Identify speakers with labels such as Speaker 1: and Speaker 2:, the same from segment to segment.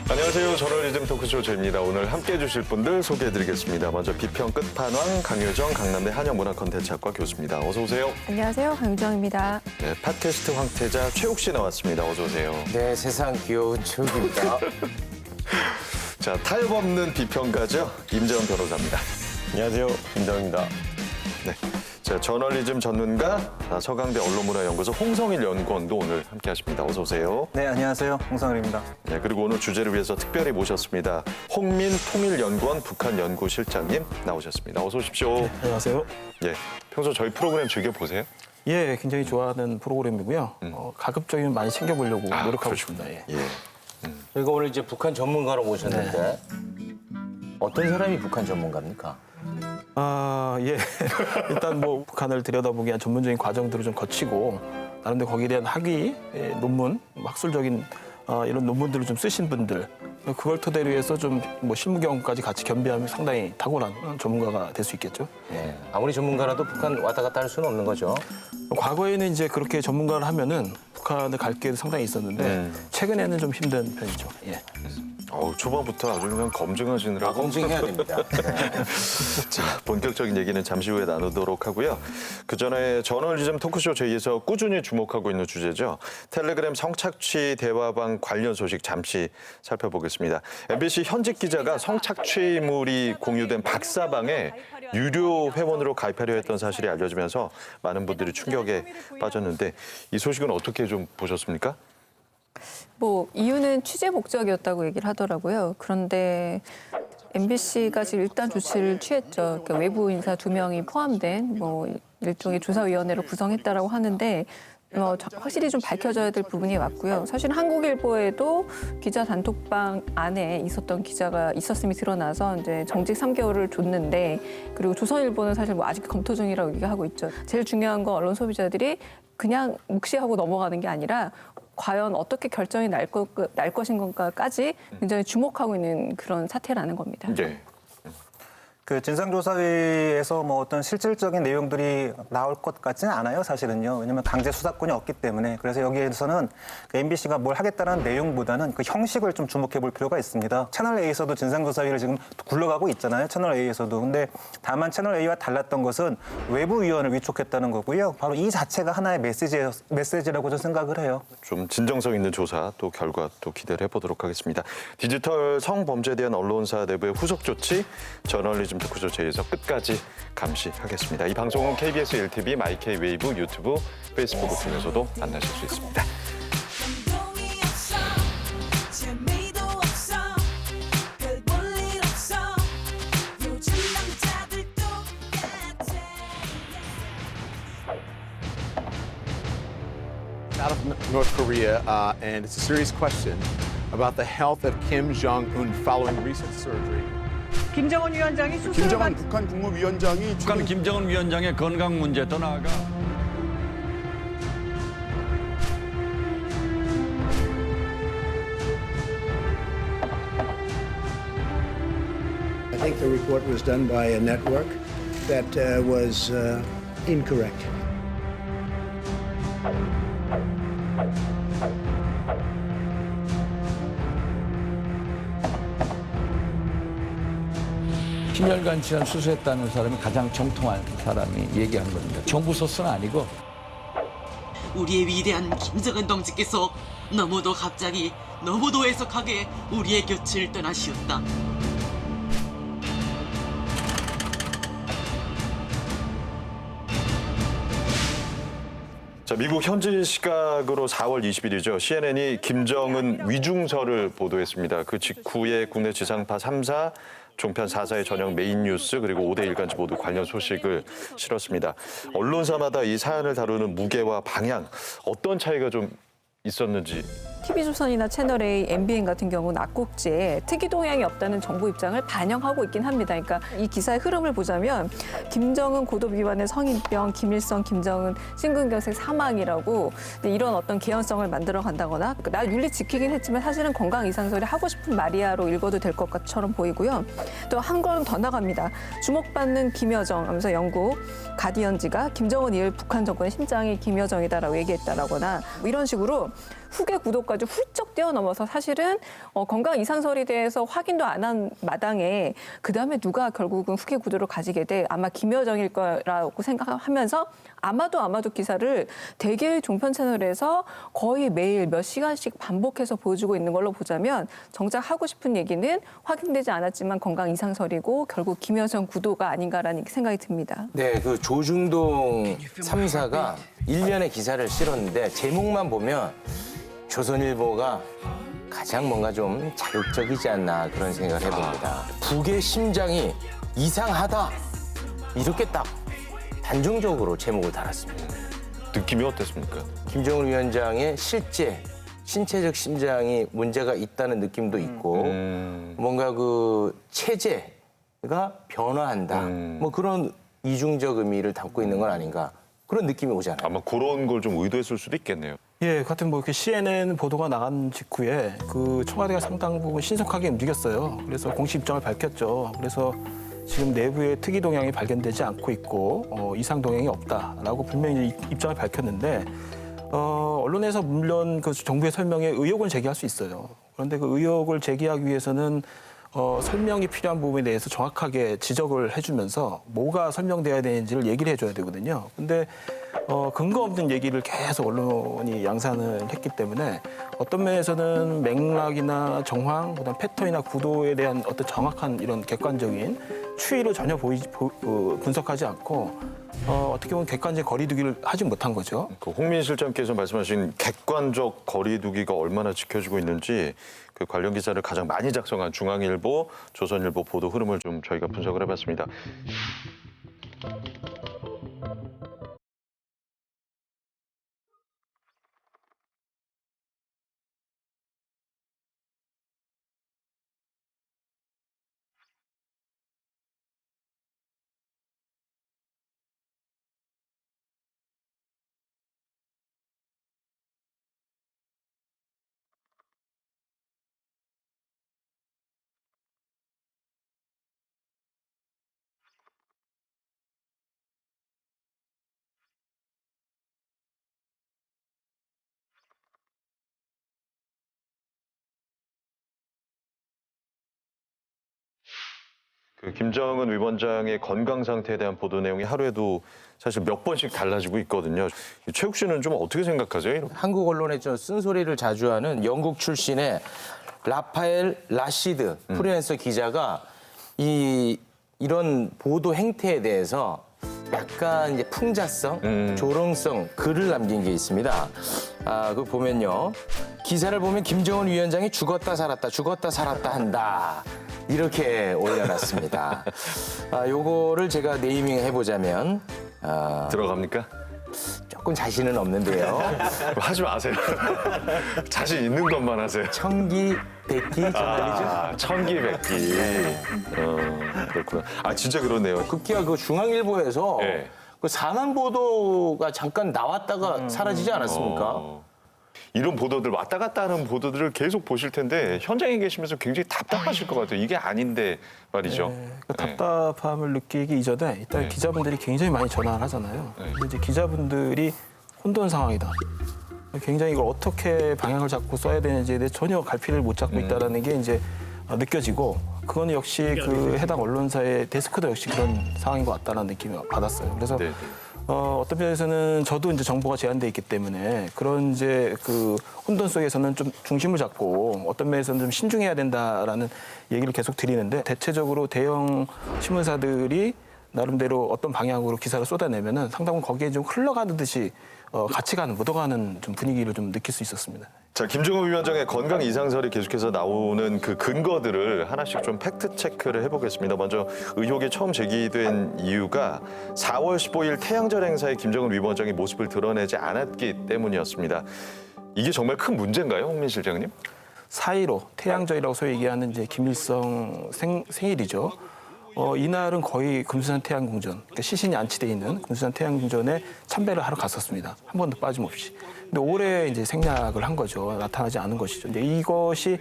Speaker 1: 안녕하세요. 저널리즘 토크쇼 제입니다. 오늘 함께해 주실 분들 소개해드리겠습니다. 먼저 비평 끝판왕 강효정 강남대 한영문화컨텐츠학과 교수입니다. 어서 오세요.
Speaker 2: 안녕하세요. 강유정입니다.
Speaker 1: 네, 팟캐스트 황태자 최욱 씨 나왔습니다. 어서 오세요.
Speaker 3: 네, 세상 귀여운 최욱입니다.
Speaker 1: 자, 타협 없는 비평가죠. 임재원 변호사입니다.
Speaker 4: 안녕하세요. 김정입니다.
Speaker 1: 네, 자, 저널리즘 전문가 서강대 언론문화연구소 홍성일 연구원도 오늘 함께하십니다. 어서 오세요.
Speaker 4: 네, 안녕하세요. 홍성일입니다.
Speaker 1: 네, 그리고 오늘 주제를 위해서 특별히 모셨습니다. 홍민 통일연구원 북한연구실장님 나오셨습니다. 어서 오십시오.
Speaker 4: 안녕하세요.
Speaker 1: 예, 평소 저희 프로그램 즐겨 보세요?
Speaker 4: 예, 굉장히 좋아하는 프로그램이고요. 가급적이면 많이 챙겨보려고 노력하고
Speaker 1: 그러시군요.
Speaker 4: 있습니다.
Speaker 1: 예.
Speaker 3: 저희가 오늘 이제 북한 전문가로 모셨는데 어떤 사람이 북한 전문가입니까?
Speaker 4: 아, 예. 일단 뭐 북한을 들여다보기 위한 전문적인 과정들을 좀 거치고 나름대로 거기에 대한 학위, 논문, 학술적인 이런 논문들을 좀 쓰신 분들 그걸 토대로 해서 좀 뭐 실무 경험까지 같이 겸비하면 상당히 탁월한 전문가가 될 수 있겠죠.
Speaker 3: 네, 아무리 전문가라도 북한 왔다 갔다 할 수는 없는 거죠.
Speaker 4: 과거에는 이제 그렇게 전문가를 하면은 북한을 갈 기회도 상당히 있었는데 최근에는 좀 힘든 편이죠. 예.
Speaker 1: 초반부터 아주 그냥 검증하시느라고.
Speaker 3: 검증해야 됩니다.
Speaker 1: 자, 본격적인 얘기는 잠시 후에 나누도록 하고요. 그 전에 저널리즘 토크쇼 제이에서 꾸준히 주목하고 있는 주제죠. 텔레그램 성착취 대화방 관련 소식 잠시 살펴보겠습니다. MBC 현직 기자가 성착취물이 공유된 박사방에 유료 회원으로 가입하려 했던 사실이 알려지면서 많은 분들이 충격에 빠졌는데 이 소식은 어떻게 좀 보셨습니까?
Speaker 2: 뭐 이유는 취재 목적이었다고 얘기를 하더라고요. 그런데 MBC가 지금 일단 조치를 취했죠. 그러니까 외부 인사 2명이 포함된 뭐 일종의 조사위원회를 구성했다라고 하는데 확실히 좀 밝혀져야 될 부분이 왔고요. 사실 한국일보에도 기자 단톡방 안에 있었던 기자가 있었음이 드러나서 이제 정직 3개월을 줬는데 그리고 조선일보는 사실 뭐 아직 검토 중이라고 얘기하고 있죠. 제일 중요한 건 언론 소비자들이 그냥 묵시하고 넘어가는 게 아니라 과연 어떻게 결정이 날 것인 건가까지 굉장히 주목하고 있는 그런 사태라는 겁니다.
Speaker 1: 네.
Speaker 5: 그 진상조사위에서 뭐 어떤 실질적인 내용들이 나올 것 같지는 않아요, 사실은요. 왜냐하면 강제 수사권이 없기 때문에. 그래서 여기에서는 그 MBC가 뭘 하겠다는 내용보다는 그 형식을 좀 주목해 볼 필요가 있습니다. 채널 A에서도 진상조사위를 지금 굴러가고 있잖아요, 채널 A에서도. 근데 다만 채널 A와 달랐던 것은 외부위원을 위촉했다는 거고요. 바로 이 자체가 하나의 메시지라고 저는 생각을 해요.
Speaker 1: 좀 진정성 있는 조사 또 결과 또 기대를 해보도록 하겠습니다. 디지털 성범죄에 대한 언론사 내부의 후속 조치 저널리즘 토크쇼 제에서 끝까지 감시하겠습니다. 이 방송은 KBS 1TV, 마이케이 웨이브, 유튜브, 페이스북을 통해서도 만나실 수 있습니다.
Speaker 6: Out of North Korea, and it's a serious question about the health of Kim Jong-un following recent surgery.
Speaker 7: 김정은 위원장이 수술을
Speaker 6: 김정은 북한 국무위원장이
Speaker 7: 북한 김정은 위원장의 건강 문제 더 나아가
Speaker 8: I think the report was done by a network that was incorrect.
Speaker 7: 심혈관 질환 수술했다는 사람이 가장 정통한 사람이 얘기한 겁니다. 정부 소스는 아니고
Speaker 9: 우리의 위대한 김정은 동지께서 너무도 갑자기 너무도 애석하게 우리의 곁을 떠나시었다.
Speaker 1: 자, 미국 현지 시각으로 4월 20일이죠. CNN이 김정은 위중설을 보도했습니다. 그 직후에 국내 지상파 3사, 종편 4사의 저녁 메인 뉴스 그리고 5대 일간지 모두 관련 소식을 실었습니다. 언론사마다 이 사안을 다루는 무게와 방향 어떤 차이가 좀 있었는지.
Speaker 2: TV조선이나 채널A, MBN 같은 경우는 앞국지에 특이 동향이 없다는 정부 입장을 반영하고 있긴 합니다. 그러니까 이 기사의 흐름을 보자면 김정은 고도 비만의 성인병, 김일성, 김정은 심근경색 사망이라고 이런 어떤 개연성을 만들어 간다거나 나 윤리 지키긴 했지만 사실은 건강 이상설이 하고 싶은 말이야로 읽어도 될 것처럼 보이고요. 또 한 걸음 더 나갑니다. 주목받는 김여정 하면서 영국 가디언지가 김정은 이후 북한 정권의 심장이 김여정이다라고 얘기했다라거나 뭐 이런 식으로 후계 구도까지 훌쩍 뛰어넘어서 사실은 건강 이상설에 대해서 확인도 안 한 마당에 그다음에 누가 결국은 후계 구도를 가지게 돼 아마 김여정일 거라고 생각하면서 아마도 기사를 대개의 종편 채널에서 거의 매일 몇 시간씩 반복해서 보여주고 있는 걸로 보자면 정작 하고 싶은 얘기는 확인되지 않았지만 건강 이상설이고 결국 김여정 구도가 아닌가라는 생각이 듭니다.
Speaker 3: 네, 그 조중동 3사가 일면의 기사를 실었는데 제목만 보면 조선일보가 가장 뭔가 좀 자극적이지 않나 그런 생각을 해봅니다. 북의 심장이 이상하다 이렇게 딱 단정적으로 제목을 달았습니다.
Speaker 1: 느낌이 어땠습니까?
Speaker 3: 김정은 위원장의 실제 신체적 심장이 문제가 있다는 느낌도 있고 뭔가 그 체제가 변화한다 뭐 그런 이중적 의미를 담고 있는 건 아닌가 그런 느낌이 오잖아요.
Speaker 1: 아마 그런 걸 좀 의도했을 수도 있겠네요.
Speaker 4: 예, 같은 뭐 이렇게 CNN 보도가 나간 직후에 그 청와대가 상당 부분 신속하게 움직였어요. 그래서 공식 입장을 밝혔죠. 그래서 지금 내부에 특이 동향이 발견되지 않고 있고 이상 동향이 없다라고 분명히 입장을 밝혔는데 언론에서 물론 그 정부의 설명에 의혹을 제기할 수 있어요. 그런데 그 의혹을 제기하기 위해서는 설명이 필요한 부분에 대해서 정확하게 지적을 해주면서 뭐가 설명돼야 되는지를 얘기를 해줘야 되거든요. 근데 근거 없는 얘기를 계속 언론이 양산을 했기 때문에 어떤 면에서는 맥락이나 정황, 그다음 패턴이나 구도에 대한 어떤 정확한 이런 객관적인 추이를 전혀 분석하지 않고 어떻게 보면 객관적 거리두기를 하지 못한 거죠.
Speaker 1: 그 홍민 실장께서 말씀하신 객관적 거리두기가 얼마나 지켜지고 있는지 그 관련 기사를 가장 많이 작성한 중앙일보, 조선일보 보도 흐름을 좀 저희가 분석을 해봤습니다. 그 김정은 위원장의 건강 상태에 대한 보도 내용이 하루에도 사실 몇 번씩 달라지고 있거든요. 최욱 씨는 좀 어떻게 생각하세요?
Speaker 3: 한국 언론에 좀 쓴소리를 자주 하는 영국 출신의 라파엘 라시드 프리랜서 기자가 이런 보도 행태에 대해서 약간 이제 풍자성, 조롱성 글을 남긴 게 있습니다. 그거 보면요. 기사를 보면 김정은 위원장이 죽었다 살았다 한다. 이렇게 올려놨습니다. 요거를 제가 네이밍 해보자면
Speaker 1: 들어갑니까?
Speaker 3: 조금 자신은 없는데요.
Speaker 1: 하지 마세요. 자신 있는 것만 하세요.
Speaker 3: 천기백기 저널리즘.
Speaker 1: 천기백기. 그렇구나. 진짜 그러네요.
Speaker 3: 급기야 그 중앙일보에서
Speaker 1: 네.
Speaker 3: 그 사망 보도가 잠깐 나왔다가 사라지지 않았습니까?
Speaker 1: 이런 보도들 왔다 갔다 하는 보도들을 계속 보실 텐데 현장에 계시면서 굉장히 답답하실 것 같아요. 이게 아닌데 말이죠.
Speaker 4: 네, 그 답답함을 느끼기 이전에 일단 기자분들이 굉장히 많이 전화를 하잖아요. 근데 이제 기자분들이 혼돈 상황이다. 굉장히 이걸 어떻게 방향을 잡고 써야 되는지에 대해 전혀 갈피를 못 잡고 있다는 게 이제 느껴지고 그건 역시 그 해당 언론사의 데스크도 역시 그런 상황인 것 같다는 느낌을 받았어요. 그래서
Speaker 1: 네네.
Speaker 4: 어떤 면에서는 저도 이제 정보가 제한돼 있기 때문에 그런 이제 그 혼돈 속에서는 좀 중심을 잡고 어떤 면에서는 좀 신중해야 된다라는 얘기를 계속 드리는데 대체적으로 대형 신문사들이 나름대로 어떤 방향으로 기사를 쏟아내면은 상당히 거기에 좀 흘러가는 듯이 같이 가는 묻어가는 좀 분위기를 좀 느낄 수 있었습니다.
Speaker 1: 자, 김정은 위원장의 건강 이상설이 계속해서 나오는 그 근거들을 하나씩 좀 팩트 체크를 해보겠습니다. 먼저 의혹이 처음 제기된 이유가 4월 15일 태양절 행사에 김정은 위원장이 모습을 드러내지 않았기 때문이었습니다. 이게 정말 큰 문제인가요, 홍민 실장님?
Speaker 4: 4.15 태양절이라고 소위 얘기하는 이제 김일성 생일이죠. 이날은 거의 금수산 태양궁전, 그러니까 시신이 안치돼 있는 금수산 태양궁전에 참배를 하러 갔었습니다. 한 번도 빠짐없이. 근데 올해 이제 생략을 한 거죠. 나타나지 않은 것이죠. 근데 이것이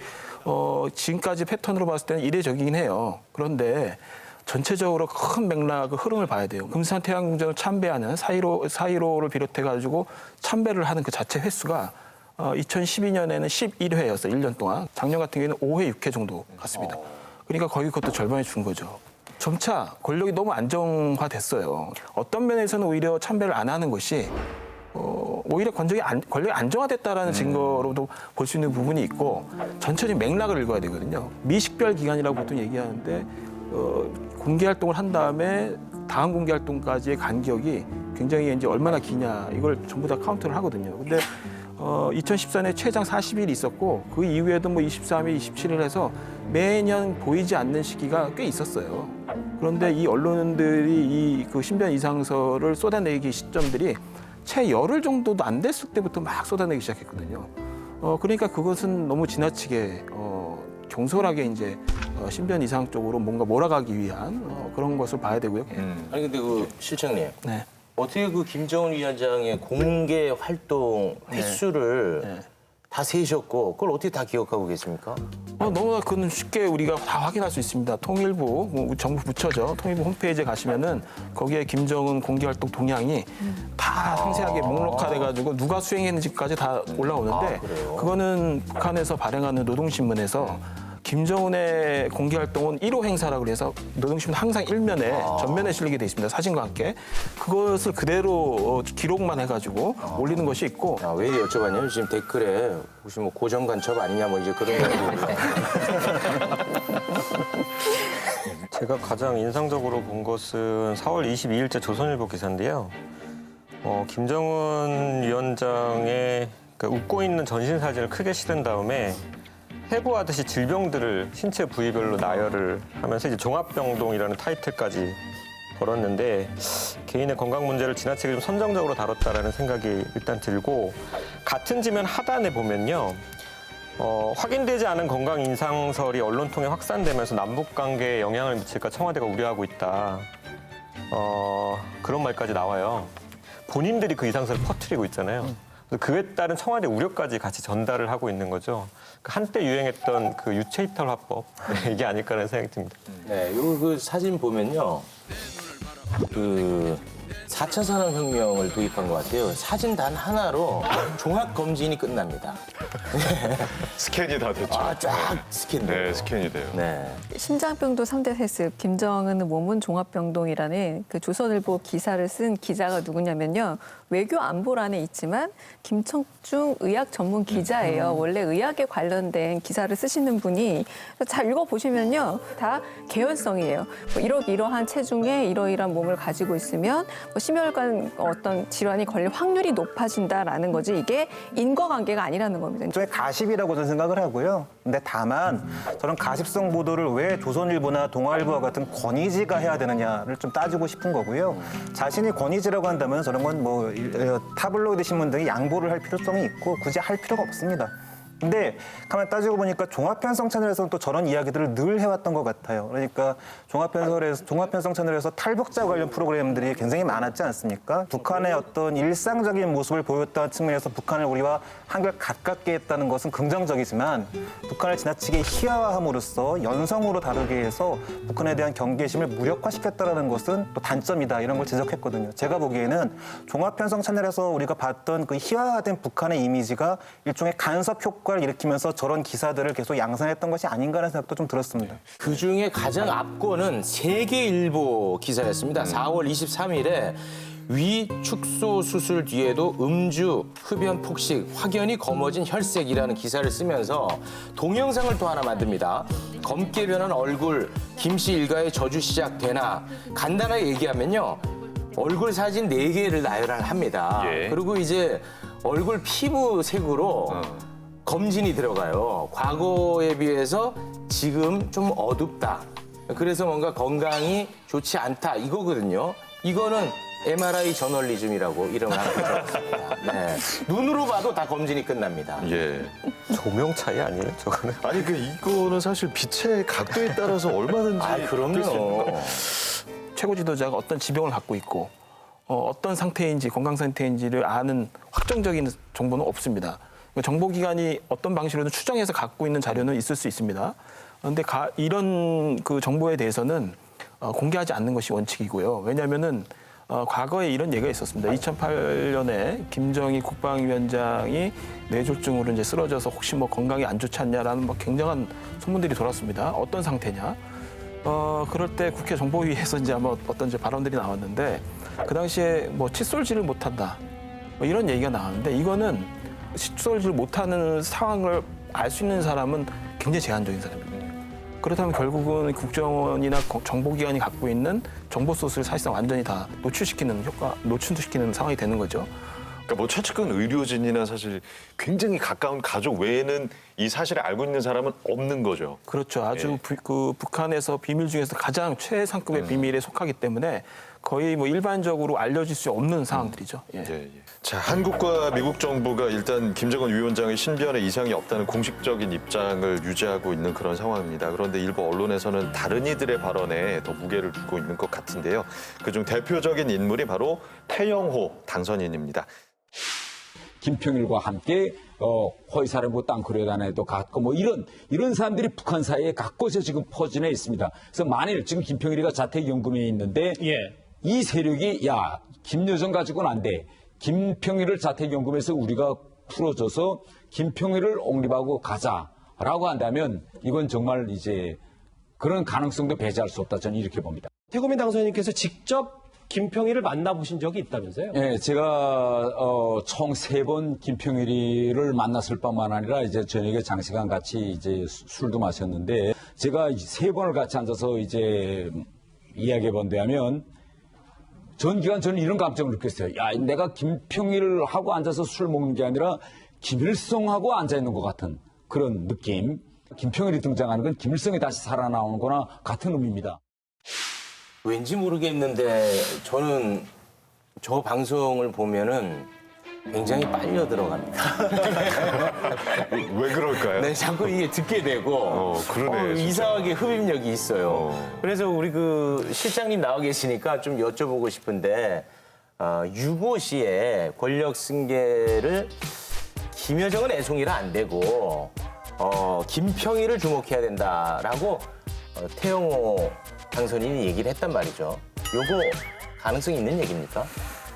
Speaker 4: 지금까지 패턴으로 봤을 때는 이례적이긴 해요. 그런데 전체적으로 큰 맥락의 흐름을 봐야 돼요. 금수산 태양궁전을 참배하는 4.15를 비롯해가지고 참배를 하는 그 자체 횟수가 2012년에는 11회였어요. 1년 동안. 작년 같은 경우에는 5회, 6회 정도 갔습니다. 그러니까 거의 그것도 절반에 준 거죠. 점차 권력이 너무 안정화됐어요. 어떤 면에서는 오히려 참배를 안 하는 것이 오히려 권력이 안정화됐다라는 증거로도 볼 수 있는 부분이 있고 전체적인 맥락을 읽어야 되거든요. 미식별 기간이라고 보통 얘기하는데 공개 활동을 한 다음에 다음 공개 활동까지의 간격이 굉장히 이제 얼마나 기냐 이걸 전부 다 카운트를 하거든요. 근데 2014년에 최장 40일이 있었고 그 이후에도 뭐 23일, 27일 해서 매년 보이지 않는 시기가 꽤 있었어요. 그런데 이 언론들이 그 신변 이상설을 쏟아내기 시점들이 채 열흘 정도도 안 됐을 때부터 막 쏟아내기 시작했거든요. 그러니까 그것은 너무 지나치게 경솔하게 이제 신변 이상 쪽으로 뭔가 몰아가기 위한 그런 것을 봐야 되고요.
Speaker 3: 아니 근데 그 실장님.
Speaker 4: 네.
Speaker 3: 어떻게 그 김정은 위원장의 공개 활동 횟수를 다 세셨고 그걸 어떻게 다 기억하고 계십니까?
Speaker 4: 너무나 그건 쉽게 우리가 다 확인할 수 있습니다. 통일부, 뭐 정부 부처죠. 통일부 홈페이지에 가시면은 거기에 김정은 공개활동 동향이 다 상세하게 목록화돼가지고 누가 수행했는지까지 다 올라오는데 그거는 북한에서 발행하는 노동신문에서 김정은의 공개활동은 1호 행사라고 해서 노동신문 항상 일면에 전면에 실리게 돼 있습니다. 사진과 함께. 그것을 그대로 기록만 해가지고 올리는 것이 있고.
Speaker 3: 왜 여쭤봤냐면 지금 댓글에 혹시 뭐 고정 간첩 아니냐 뭐 이제 그런 얘기가
Speaker 10: 제가 가장 인상적으로 본 것은 4월 22일자 조선일보 기사인데요. 김정은 위원장의 웃고 있는 전신 사진을 크게 실은 다음에 해부하듯이 질병들을 신체 부위별로 나열을 하면서 이제 종합병동이라는 타이틀까지 걸었는데 개인의 건강 문제를 지나치게 좀 선정적으로 다뤘다라는 생각이 일단 들고 같은 지면 하단에 보면요. 확인되지 않은 건강 인상설이 언론 통해 확산되면서 남북 관계에 영향을 미칠까 청와대가 우려하고 있다. 그런 말까지 나와요. 본인들이 그 이상설을 퍼뜨리고 있잖아요. 그에 따른 청와대 우려까지 같이 전달을 하고 있는 거죠. 한때 유행했던 그 유체이탈 화법 이게 아닐까라는 생각이 듭니다.
Speaker 3: 네, 요 그 사진 보면요. 그 4차 산업혁명을 도입한 것 같아요. 사진 단 하나로 종합 검진이 끝납니다.
Speaker 1: 스캔이 다 됐죠.
Speaker 3: 쫙 스캔 돼요.
Speaker 1: 네, 스캔이 돼요.
Speaker 3: 네.
Speaker 2: 심장병도 3대 세습, 김정은은 몸은 종합병동이라는 그 조선일보 기사를 쓴 기자가 누구냐면요. 외교 안보란에 있지만 김청중 의학 전문 기자예요. 원래 의학에 관련된 기사를 쓰시는 분이 잘 읽어보시면요. 다 개연성이에요. 뭐 이러한 체중에 이러이러한 몸을 가지고 있으면 뭐 심혈관 어떤 질환이 걸릴 확률이 높아진다라는 거지 이게 인과관계가 아니라는 겁니다.
Speaker 5: 일종의 가십이라고 저는 생각을 하고요. 근데 다만 저는 가십성 보도를 왜 조선일보나 동아일보와 같은 권위지가 해야 되느냐를 좀 따지고 싶은 거고요. 자신이 권위지라고 한다면 저런 건 뭐 타블로이드 신문 등이 양보를 할 필요성이 있고 굳이 할 필요가 없습니다. 근데 가만 따지고 보니까 종합편성 채널에서는 또 저런 이야기들을 늘 해왔던 것 같아요. 그러니까 종합편성 채널에서 탈북자 관련 프로그램들이 굉장히 많았지 않습니까? 북한의 어떤 일상적인 모습을 보였다는 측면에서 북한을 우리와 한결 가깝게 했다는 것은 긍정적이지만 북한을 지나치게 희화화함으로써 연성으로 다루게 해서 북한에 대한 경계심을 무력화시켰다는 것은 또 단점이다 이런 걸 지적했거든요. 제가 보기에는 종합편성 채널에서 우리가 봤던 그 희화화된 북한의 이미지가 일종의 간섭 효과를 일으키면서 저런 기사들을 계속 양산했던 것이 아닌가라는 생각도 좀 들었습니다.
Speaker 3: 그중에 가장 앞권은 세계일보 기사였습니다. 4월 23일에 위 축소 수술 뒤에도 음주, 흡연, 폭식, 확연히 검어진 혈색이라는 기사를 쓰면서 동영상을 또 하나 만듭니다. 검게 변한 얼굴, 김 씨 일가의 저주 시작되나 간단하게 얘기하면요. 얼굴 사진 4개를 나열을 합니다.
Speaker 1: 예.
Speaker 3: 그리고 이제 얼굴 피부색으로 검진이 들어가요. 과거에 비해서 지금 좀 어둡다. 그래서 뭔가 건강이 좋지 않다 이거거든요. 이거는 MRI 저널리즘이라고 이름을 하나 붙였습니다. 네. 눈으로 봐도 다 검진이 끝납니다.
Speaker 1: 예.
Speaker 10: 조명 차이 아니에요, 저거는?
Speaker 1: 아니 이거는 사실 빛의 각도에 따라서 얼마든지
Speaker 3: 아,
Speaker 1: 바뀔 수 있는
Speaker 3: 그럼요.
Speaker 1: 거예요.
Speaker 4: 최고 지도자가 어떤 지병을 갖고 있고 어떤 상태인지 건강 상태인지를 아는 확정적인 정보는 없습니다. 정보기관이 어떤 방식으로든 추정해서 갖고 있는 자료는 있을 수 있습니다. 그런데 이런 그 정보에 대해서는 공개하지 않는 것이 원칙이고요. 왜냐하면은 과거에 이런 얘기가 있었습니다. 2008년에 김정희 국방위원장이 뇌졸중으로 이제 쓰러져서 혹시 뭐 건강이 안 좋지 않냐라는 뭐 굉장한 소문들이 돌았습니다. 어떤 상태냐? 그럴 때 국회 정보위에서 이제 아마 어떤 이제 발언들이 나왔는데 그 당시에 뭐 칫솔질을 못한다 뭐 이런 얘기가 나왔는데 이거는 칫솔질을 못하는 상황을 알 수 있는 사람은 굉장히 제한적인 사람이거든요. 그렇다면 결국은 국정원이나 정보기관이 갖고 있는 정보 소스를 사실상 완전히 다 노출시키는 상황이 되는 거죠.
Speaker 1: 그러니까 뭐 최측근 의료진이나 사실 굉장히 가까운 가족 외에는 이 사실을 알고 있는 사람은 없는 거죠.
Speaker 4: 그렇죠. 아주 북한에서 비밀 중에서 가장 최상급의 비밀에 속하기 때문에 거의 뭐 일반적으로 알려질 수 없는 상황들이죠. 예.
Speaker 1: 자, 한국과 미국 정부가 일단 김정은 위원장의 신변에 이상이 없다는 공식적인 입장을 유지하고 있는 그런 상황입니다. 그런데 일부 언론에서는 다른 이들의 발언에 더 무게를 두고 있는 것 같은데요. 그중 대표적인 인물이 바로 태영호 당선인입니다.
Speaker 11: 김평일과 함께 허위사령부 땅크레단에도 갔고 뭐 이런 사람들이 북한 사이에 각곳에 지금 퍼지나 있습니다. 그래서 만일 지금 김평일이가 자택연금에 있는데 이 세력이 야 김여정 가지고는 안 돼. 김평일을 자택연금에서 우리가 풀어줘서 김평일을 옹립하고 가자라고 한다면 이건 정말 이제 그런 가능성도 배제할 수 없다. 저는 이렇게 봅니다.
Speaker 12: 태고민 당선인께서 직접 김평일을 만나보신 적이 있다면서요?
Speaker 11: 네, 제가 총 3번 김평일이를 만났을 뿐만 아니라 이제 저녁에 장시간 같이 이제 술도 마셨는데 제가 3번을 같이 앉아서 이제 이야기해 본 데 하면 전 기간 저는 이런 감정을 느꼈어요. 야, 내가 김평일하고 앉아서 술 먹는 게 아니라 김일성하고 앉아 있는 것 같은 그런 느낌. 김평일이 등장하는 건 김일성이 다시 살아나오는 거나 같은 의미입니다.
Speaker 3: 왠지 모르겠는데 저는 저 방송을 보면은 굉장히 빨려 들어갑니다.
Speaker 1: 왜 그럴까요?
Speaker 3: 네, 자꾸 이게 듣게 되고
Speaker 1: 그러네, 진짜.
Speaker 3: 이상하게 흡입력이 있어요. 그래서 우리 그 실장님 나와 계시니까 좀 여쭤보고 싶은데 유고 시에 권력 승계를 김여정은 애송이라 안 되고 김평일을 주목해야 된다라고 태영호 당선인이 얘기를 했단 말이죠. 요거 가능성이 있는 얘기입니까?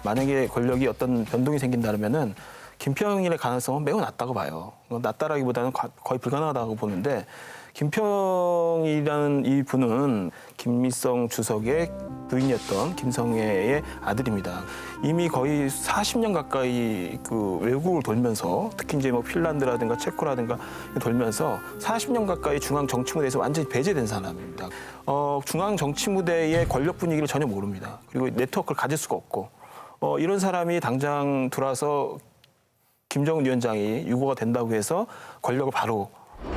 Speaker 4: 만약에 권력이 어떤 변동이 생긴다면은 김평일의 가능성은 매우 낮다고 봐요. 낮다라기보다는 거의 불가능하다고 보는데 김평이라는 이 분은 김일성 주석의 부인이었던 김성애의 아들입니다. 이미 거의 40년 가까이 그 외국을 돌면서 특히 이제 뭐 핀란드라든가 체코라든가 돌면서 40년 가까이 중앙 정치 무대에서 완전히 배제된 사람입니다. 중앙 정치 무대의 권력 분위기를 전혀 모릅니다. 그리고 네트워크를 가질 수가 없고 이런 사람이 당장 들어와서 김정은 위원장이 유고가 된다고 해서 권력을 바로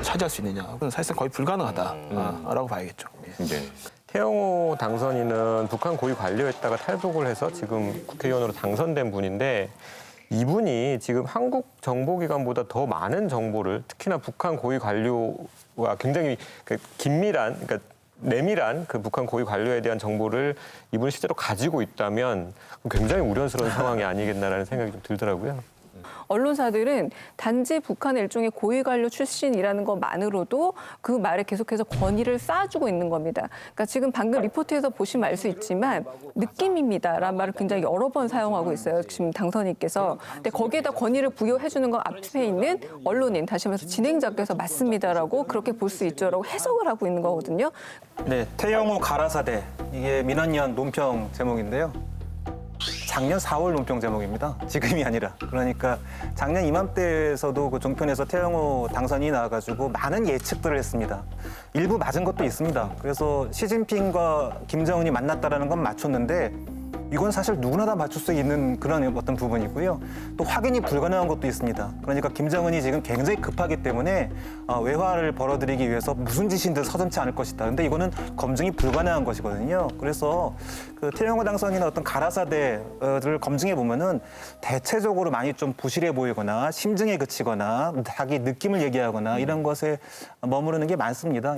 Speaker 4: 차지할 수 있느냐. 그건 사실상 거의 불가능하다라고 봐야겠죠.
Speaker 1: 네.
Speaker 10: 태영호 당선인은 북한 고위 관료였다가 탈북을 해서 지금 국회의원으로 당선된 분인데 이분이 지금 한국 정보기관보다 더 많은 정보를 특히나 북한 고위 관료와 굉장히 긴밀한, 그러니까 내밀한 그 북한 고위 관료에 대한 정보를 이분이 실제로 가지고 있다면 굉장히 우려스러운 상황이 아니겠나라는 생각이 좀 들더라고요.
Speaker 2: 언론사들은 단지 북한의 일종의 고위 관료 출신이라는 것만으로도 그 말에 계속해서 권위를 쌓아주고 있는 겁니다. 그러니까 지금 방금 리포트에서 보시면 알 수 있지만 느낌입니다라는 말을 굉장히 여러 번 사용하고 있어요. 지금 당선인께서. 근데 거기에다 권위를 부여해주는 건 앞에 있는 언론인, 다시 말해서 진행자께서 맞습니다라고 그렇게 볼 수 있죠라고 해석을 하고 있는 거거든요.
Speaker 5: 네, 태영호 가라사대. 이게 민원연 논평 제목인데요. 작년 4월 논평 제목입니다. 지금이 아니라. 그러니까 작년 이맘때에서도 그 종편에서 태영호 당선인이 나와가지고 많은 예측들을 했습니다. 일부 맞은 것도 있습니다. 그래서 시진핑과 김정은이 만났다라는 건 맞췄는데 이건 사실 누구나 다 맞출 수 있는 그런 어떤 부분이고요. 또 확인이 불가능한 것도 있습니다. 그러니까 김정은이 지금 굉장히 급하기 때문에 외화를 벌어들이기 위해서 무슨 짓인들 서슴지 않을 것이다. 근데 이거는 검증이 불가능한 것이거든요. 그래서 그 태영호 당선인의 어떤 가라사대를 검증해 보면은 대체적으로 많이 좀 부실해 보이거나 심증에 그치거나 자기 느낌을 얘기하거나 이런 것에 머무르는 게 많습니다.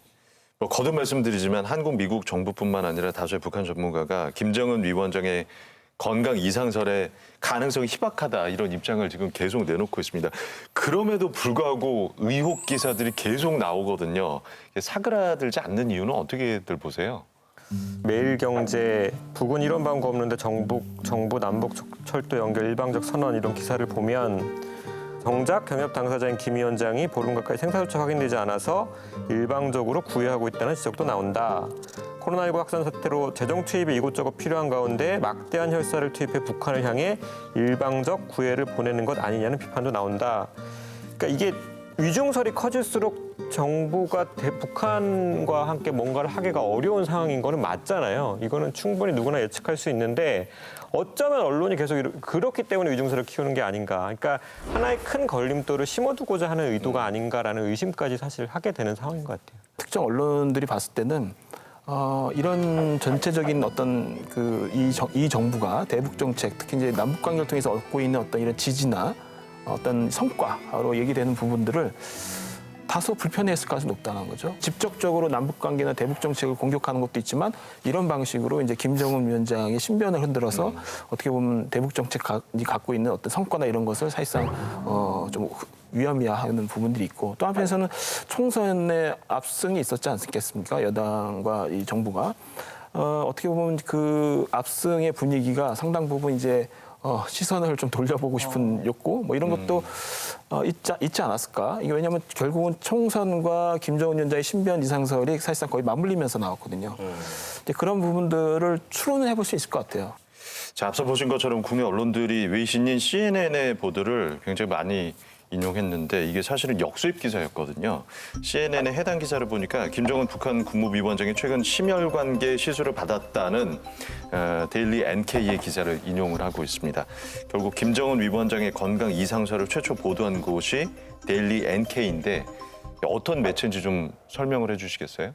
Speaker 1: 뭐 거듭 말씀드리지만 한국, 미국 정부뿐만 아니라 다수의 북한 전문가가 김정은 위원장의 건강 이상설의 가능성이 희박하다 이런 입장을 지금 계속 내놓고 있습니다. 그럼에도 불구하고 의혹 기사들이 계속 나오거든요. 사그라들지 않는 이유는 어떻게들 보세요?
Speaker 10: 매일경제 북은 이런 방법 없는데 정부 남북 철도 연결 일방적 선언 이런 기사를 보면 정작 경협 당사자인 김 위원장이 보름 가까이 생사 조차 확인되지 않아서 일방적으로 구애하고 있다는 지적도 나온다. 코로나19 확산 사태로 재정 투입이 이곳저곳 필요한 가운데 막대한 혈사를 투입해 북한을 향해 일방적 구애를 보내는 것 아니냐는 비판도 나온다. 그러니까 이게 위중설이 커질수록 정부가 북한과 함께 뭔가를 하기가 어려운 상황인 거는 맞잖아요. 이거는 충분히 누구나 예측할 수 있는데 어쩌면 언론이 계속 그렇기 때문에 위중설을 키우는 게 아닌가. 그러니까 하나의 큰 걸림돌을 심어두고자 하는 의도가 아닌가라는 의심까지 사실 하게 되는 상황인 것 같아요.
Speaker 4: 특정 언론들이 봤을 때는 이런 전체적인 어떤 이 정부가 대북 정책, 특히 이제 남북 관계를 통해서 얻고 있는 어떤 이런 지지나 어떤 성과로 얘기되는 부분들을 다소 불편해했을 가능성이 높다는 거죠. 직접적으로 남북 관계나 대북 정책을 공격하는 것도 있지만 이런 방식으로 이제 김정은 위원장의 신변을 흔들어서 어떻게 보면 대북 정책이 갖고 있는 어떤 성과나 이런 것을 사실상 좀 위험해하는 부분들이 있고 또 한편에서는 총선의 압승이 있었지 않겠습니까? 여당과 이 정부가 어떻게 보면 그 압승의 분위기가 상당 부분 이제 시선을 좀 돌려보고 싶은 욕구 뭐 이런 것도 있지 않았을까? 이게 왜냐하면 결국은 총선과 김정은 위원장의 신변 이상설이 사실상 거의 맞물리면서 나왔거든요. 이제 그런 부분들을 추론을 해볼 수 있을 것 같아요.
Speaker 1: 자, 앞서 보신 것처럼 국내 언론들이 외신인 CNN의 보도를 굉장히 많이 인용했는데 이게 사실은 역수입 기사였거든요. CNN의 해당 기사를 보니까 김정은 북한 국무위원장이 최근 심혈관계 시술을 받았다는 데일리 NK의 기사를 인용을 하고 있습니다. 결국 김정은 위원장의 건강 이상설을 최초 보도한 곳이 데일리 NK인데 어떤 매체인지 좀 설명을 해주시겠어요?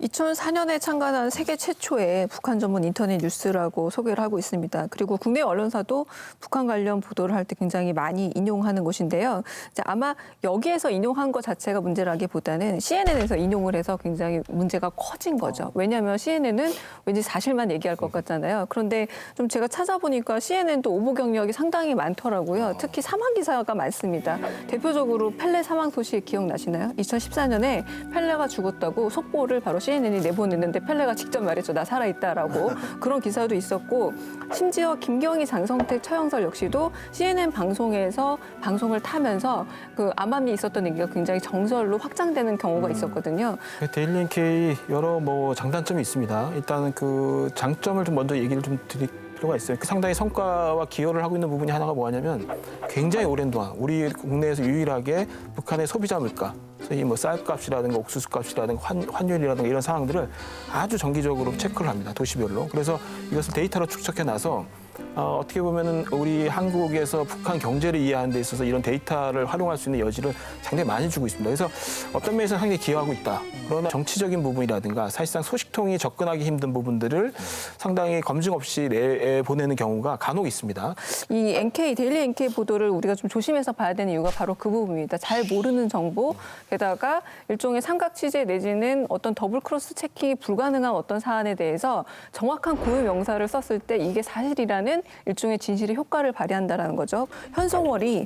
Speaker 2: 2004년에 창간한 세계 최초의 북한 전문 인터넷 뉴스라고 소개를 하고 있습니다. 그리고 국내 언론사도 북한 관련 보도를 할 때 굉장히 많이 인용하는 곳인데요. 이제 아마 여기에서 인용한 것 자체가 문제라기보다는 CNN에서 인용을 해서 굉장히 문제가 커진 거죠. 왜냐하면 CNN은 왠지 사실만 얘기할 것 같잖아요. 그런데 좀 제가 찾아보니까 CNN도 오보 경력이 상당히 많더라고요. 특히 사망 기사가 많습니다. 대표적으로 펠레 사망 소식 기억나시나요? 2014년에 펠레가 죽었다고 속보를 바로 CNN이 내보냈는데 펠레가 직접 말했죠. 나 살아있다라고. 그런 기사도 있었고 심지어 김경희, 장성택, 처영설 역시도 CNN 방송에서 방송을 타면서 그 암암리 있었던 얘기가 굉장히 정설로 확장되는 경우가 있었거든요.
Speaker 4: 데일리 NK 여러 장단점이 있습니다. 일단은 그 장점을 좀 먼저 얘기를 좀 드릴 필요가 있어요. 상당히 성과와 기여를 하고 있는 부분이 하나가 뭐냐면 굉장히 오랜 동안 우리 국내에서 유일하게 북한의 소비자 물가, 소위 쌀값이라든가 옥수수값이라든가 환율이라든가 이런 상황들을 아주 정기적으로 체크를 합니다. 도시별로. 그래서 이것을 데이터로 축적해 놔서 어떻게 보면은 우리 한국에서 북한 경제를 이해하는 데 있어서 이런 데이터를 활용할 수 있는 여지를 상당히 많이 주고 있습니다. 그래서 어떤 면에서는 상당히 기여하고 있다. 그러나 정치적인 부분이라든가 사실상 소식통이 접근하기 힘든 부분들을 상당히 검증 없이 내보내는 경우가 간혹 있습니다.
Speaker 2: 이 NK, 데일리 NK 보도를 우리가 좀 조심해서 봐야 되는 이유가 바로 그 부분입니다. 잘 모르는 정보, 게다가 일종의 삼각 취재 내지는 어떤 더블 크로스 체킹이 불가능한 어떤 사안에 대해서 정확한 고유 명사를 썼을 때 이게 사실이라는 일종의 진실의 효과를 발휘한다는 거죠. 현송월이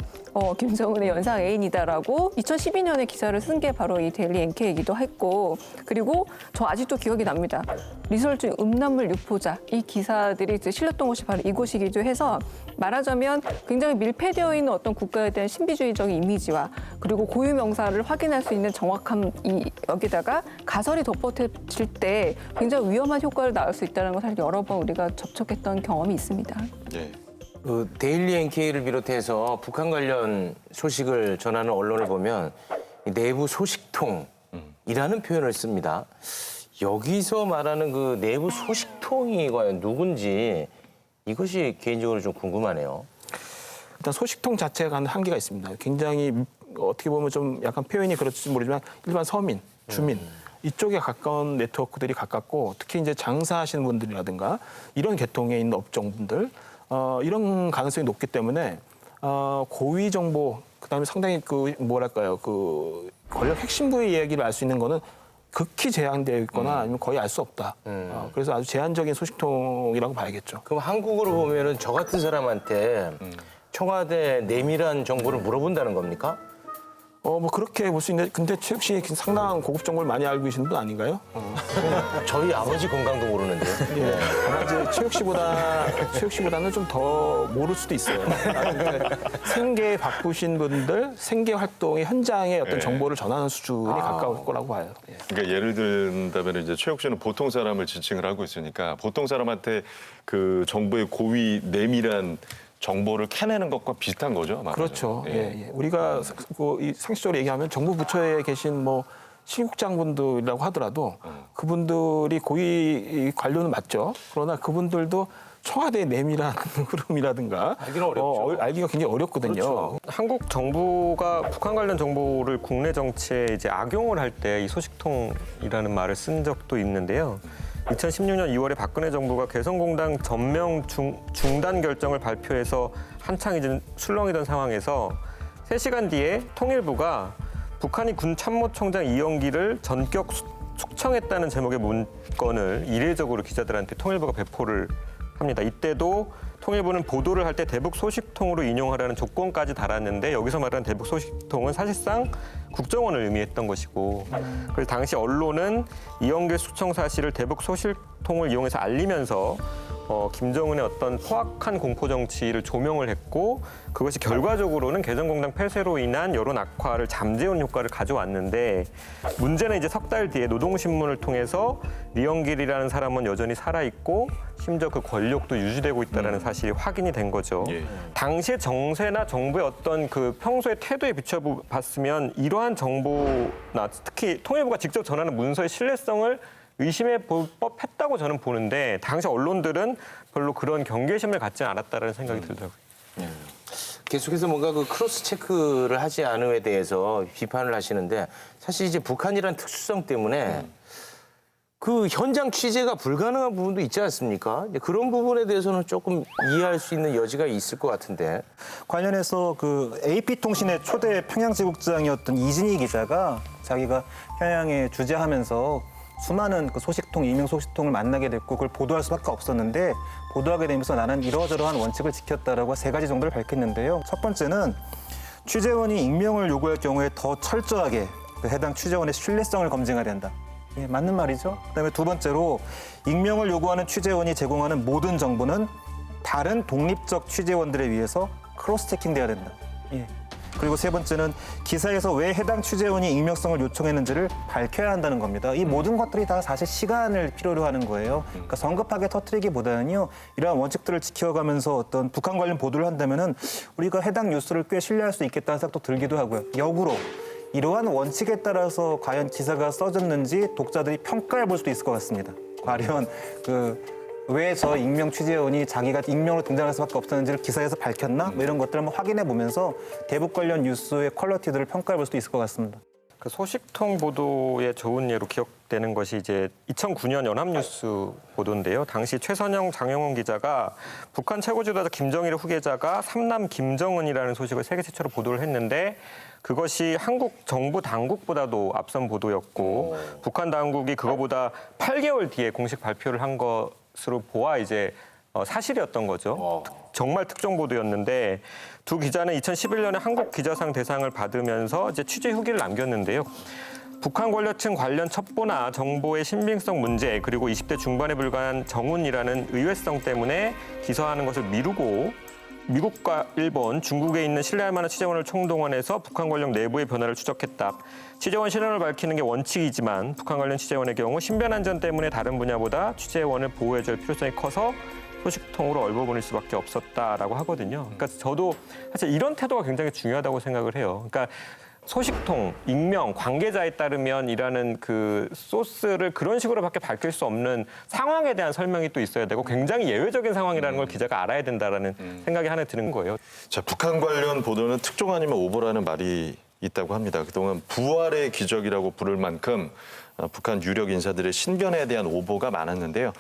Speaker 2: 김정은의 연상 애인이다라고 2012년에 기사를 쓴 게 바로 이 데일리 NK이기도 했고 그리고 저 아직도 기억이 납니다. 리설주 음란물 유포자 이 기사들이 실렸던 곳이 바로 이곳이기도 해서 말하자면 굉장히 밀폐되어 있는 어떤 국가에 대한 신비주의적인 이미지와 그리고 고유 명사를 확인할 수 있는 정확함 여기다가 가설이 덧붙여질 때 굉장히 위험한 효과를 낳을 수 있다는 걸 사실 여러 번 우리가 접촉했던 경험이 있습니다.
Speaker 1: 네.
Speaker 3: 그 데일리 NK를 비롯해서 북한 관련 소식을 전하는 언론을 보면 내부 소식통이라는 표현을 씁니다. 여기서 말하는 그 내부 소식통이 과연 누군지 이것이 개인적으로 좀 궁금하네요.
Speaker 4: 일단 소식통 자체가 하는 한계가 있습니다. 굉장히 어떻게 보면 좀 약간 표현이 그렇지 모르지만 일반 서민, 주민 이쪽에 가까운 네트워크들이 가깝고 특히 이제 장사하시는 분들이라든가 이런 계통에 있는 업종분들 이런 가능성이 높기 때문에 고위 정보 그다음에 상당히 그 뭐랄까요 그 권력 핵심 부의 이야기를 알 수 있는 거는 극히 제한되어 있거나 아니면 거의 알 수 없다. 그래서 아주 제한적인 소식통이라고 봐야겠죠.
Speaker 3: 그럼 한국으로 보면은 저 같은 사람한테 청와대 내밀한 정보를 물어본다는 겁니까?
Speaker 4: 뭐 그렇게 볼 수 있는데 근데 최욱 씨 상당한 고급 정보를 많이 알고 계시는 분 아닌가요?
Speaker 3: 저희 아버지 건강도 모르는데요.
Speaker 4: 예. 아마 이제 최욱 씨보다는 좀 더 모를 수도 있어요. 그러니까 생계 바쁘신 분들 생계 활동의 현장의 어떤 정보를 전하는 수준이 가까울 거라고 봐요. 예.
Speaker 1: 그러니까 예를 든다면 이제 최욱 씨는 보통 사람을 지칭을 하고 있으니까 보통 사람한테 그 정부의 고위 내밀한 정보를 캐내는 것과 비슷한 거죠, 아마.
Speaker 4: 그렇죠. 예. 우리가 이 상식적으로 얘기하면 정부 부처에 계신 뭐 시국장분들이라고 하더라도 그분들이 고위 관료는 맞죠. 그러나 그분들도 청와대의 내밀한 흐름이라든가
Speaker 3: 알기는 어렵죠.
Speaker 4: 알기가 굉장히 어렵거든요.
Speaker 10: 그렇죠. 한국 정부가 북한 관련 정보를 국내 정치에 이제 악용을 할 때 이 소식통이라는 말을 쓴 적도 있는데요. 2016년 2월에 박근혜 정부가 개성공단 전면 중단 결정을 발표해서 한창 이제 술렁이던 상황에서 3시간 뒤에 통일부가 북한이 군 참모총장 이영기를 전격 숙청했다는 제목의 문건을 이례적으로 기자들한테 통일부가 배포를 합니다. 이때도 통일부는 보도를 할 때 대북 소식통으로 인용하라는 조건까지 달았는데 여기서 말하는 대북 소식통은 사실상 국정원을 의미했던 것이고 그래서 당시 언론은 이영계 숙청 사실을 대북 소식통을 이용해서 알리면서 김정은의 어떤 포악한 공포 정치를 조명을 했고 그것이 결과적으로는 개성공단 폐쇄로 인한 여론 악화를 잠재운 효과를 가져왔는데 문제는 이제 석 달 뒤에 노동신문을 통해서 리영길이라는 사람은 여전히 살아있고 심지어 그 권력도 유지되고 있다는 사실이 확인이 된 거죠.
Speaker 1: 예.
Speaker 10: 당시의 정세나 정부의 어떤 그 평소의 태도에 비춰봤으면 이러한 정보나 특히 통일부가 직접 전하는 문서의 신뢰성을 의심해 볼 법했다고 저는 보는데 당시 언론들은 별로 그런 경계심을 갖지 않았다는 생각이 들더라고요.
Speaker 3: 계속해서 뭔가 그 크로스 체크를 하지 않음에 대해서 비판을 하시는데 사실 이제 북한이란 특수성 때문에 그 현장 취재가 불가능한 부분도 있지 않습니까? 그런 부분에 대해서는 조금 이해할 수 있는 여지가 있을 것 같은데.
Speaker 5: 관련해서 그 AP통신의 초대 평양지국장이었던 이진희 기자가 자기가 평양에 주재하면서 수많은 그 소식통, 익명 소식통을 만나게 됐고 그걸 보도할 수밖에 없었는데 보도하게 되면서 나는 이러저러한 원칙을 지켰다라고 3가지 정도를 밝혔는데요. 첫 번째는 취재원이 익명을 요구할 경우에 더 철저하게 그 해당 취재원의 신뢰성을 검증해야 된다. 예, 맞는 말이죠. 그다음에 두 번째로 익명을 요구하는 취재원이 제공하는 모든 정보는 다른 독립적 취재원들에 의해서 크로스 체킹돼야 된다. 예. 그리고 세 번째는 기사에서 왜 해당 취재원이 익명성을 요청했는지를 밝혀야 한다는 겁니다. 이 모든 것들이 다 사실 시간을 필요로 하는 거예요. 그러니까 성급하게 터뜨리기보다는요. 이러한 원칙들을 지켜가면서 어떤 북한 관련 보도를 한다면은 우리가 해당 뉴스를 꽤 신뢰할 수 있겠다는 생각도 들기도 하고요. 역으로 이러한 원칙에 따라서 과연 기사가 써졌는지 독자들이 평가해 볼 수도 있을 것 같습니다. 과연 왜 저 익명 취재원이 자기가 익명으로 등장할 수밖에 없었는지를 기사에서 밝혔나? 뭐 이런 것들을 한번 확인해 보면서 대북 관련 뉴스의 퀄리티들을 평가해 볼 수도 있을 것 같습니다.
Speaker 10: 그 소식통 보도의 좋은 예로 기억되는 것이 이제 2009년 연합뉴스 보도인데요. 당시 최선영, 장영훈 기자가 북한 최고 지도자 김정일의 후계자가 삼남 김정은이라는 소식을 세계 최초로 보도를 했는데 그것이 한국 정부 당국보다도 앞선 보도였고 북한 당국이 그거보다 8개월 뒤에 공식 발표를 한 것으로 보아 이제 사실이었던 거죠. 정말 특종 보도였는데 두 기자는 2011년에 한국 기자상 대상을 받으면서 이제 취재 후기를 남겼는데요. 북한 권력층 관련 첩보나 정보의 신빙성 문제 그리고 20대 중반에 불과한 정운이라는 의외성 때문에 기소하는 것을 미루고 미국과 일본, 중국에 있는 신뢰할 만한 취재원을 총동원해서 북한 권력 내부의 변화를 추적했다. 취재원 신원을 밝히는 게 원칙이지만 북한 관련 취재원의 경우 신변 안전 때문에 다른 분야보다 취재원을 보호해줄 필요성이 커서 소식통으로 얼버무릴 수밖에 없었다라고 하거든요. 그러니까 저도 사실 이런 태도가 굉장히 중요하다고 생각을 해요. 그러니까 소식통, 익명, 관계자에 따르면이라는 그 소스를 그런 식으로밖에 밝힐 수 없는 상황에 대한 설명이 또 있어야 되고 굉장히 예외적인 상황이라는 걸 기자가 알아야 된다라는 생각이 하나 드는 거예요.
Speaker 1: 자, 북한 관련 보도는 특종 아니면 오보라는 말이 있다고 합니다. 그동안 부활의 기적이라고 부를 만큼 북한 유력 인사들의 신변에 대한 오보가 많았는데요.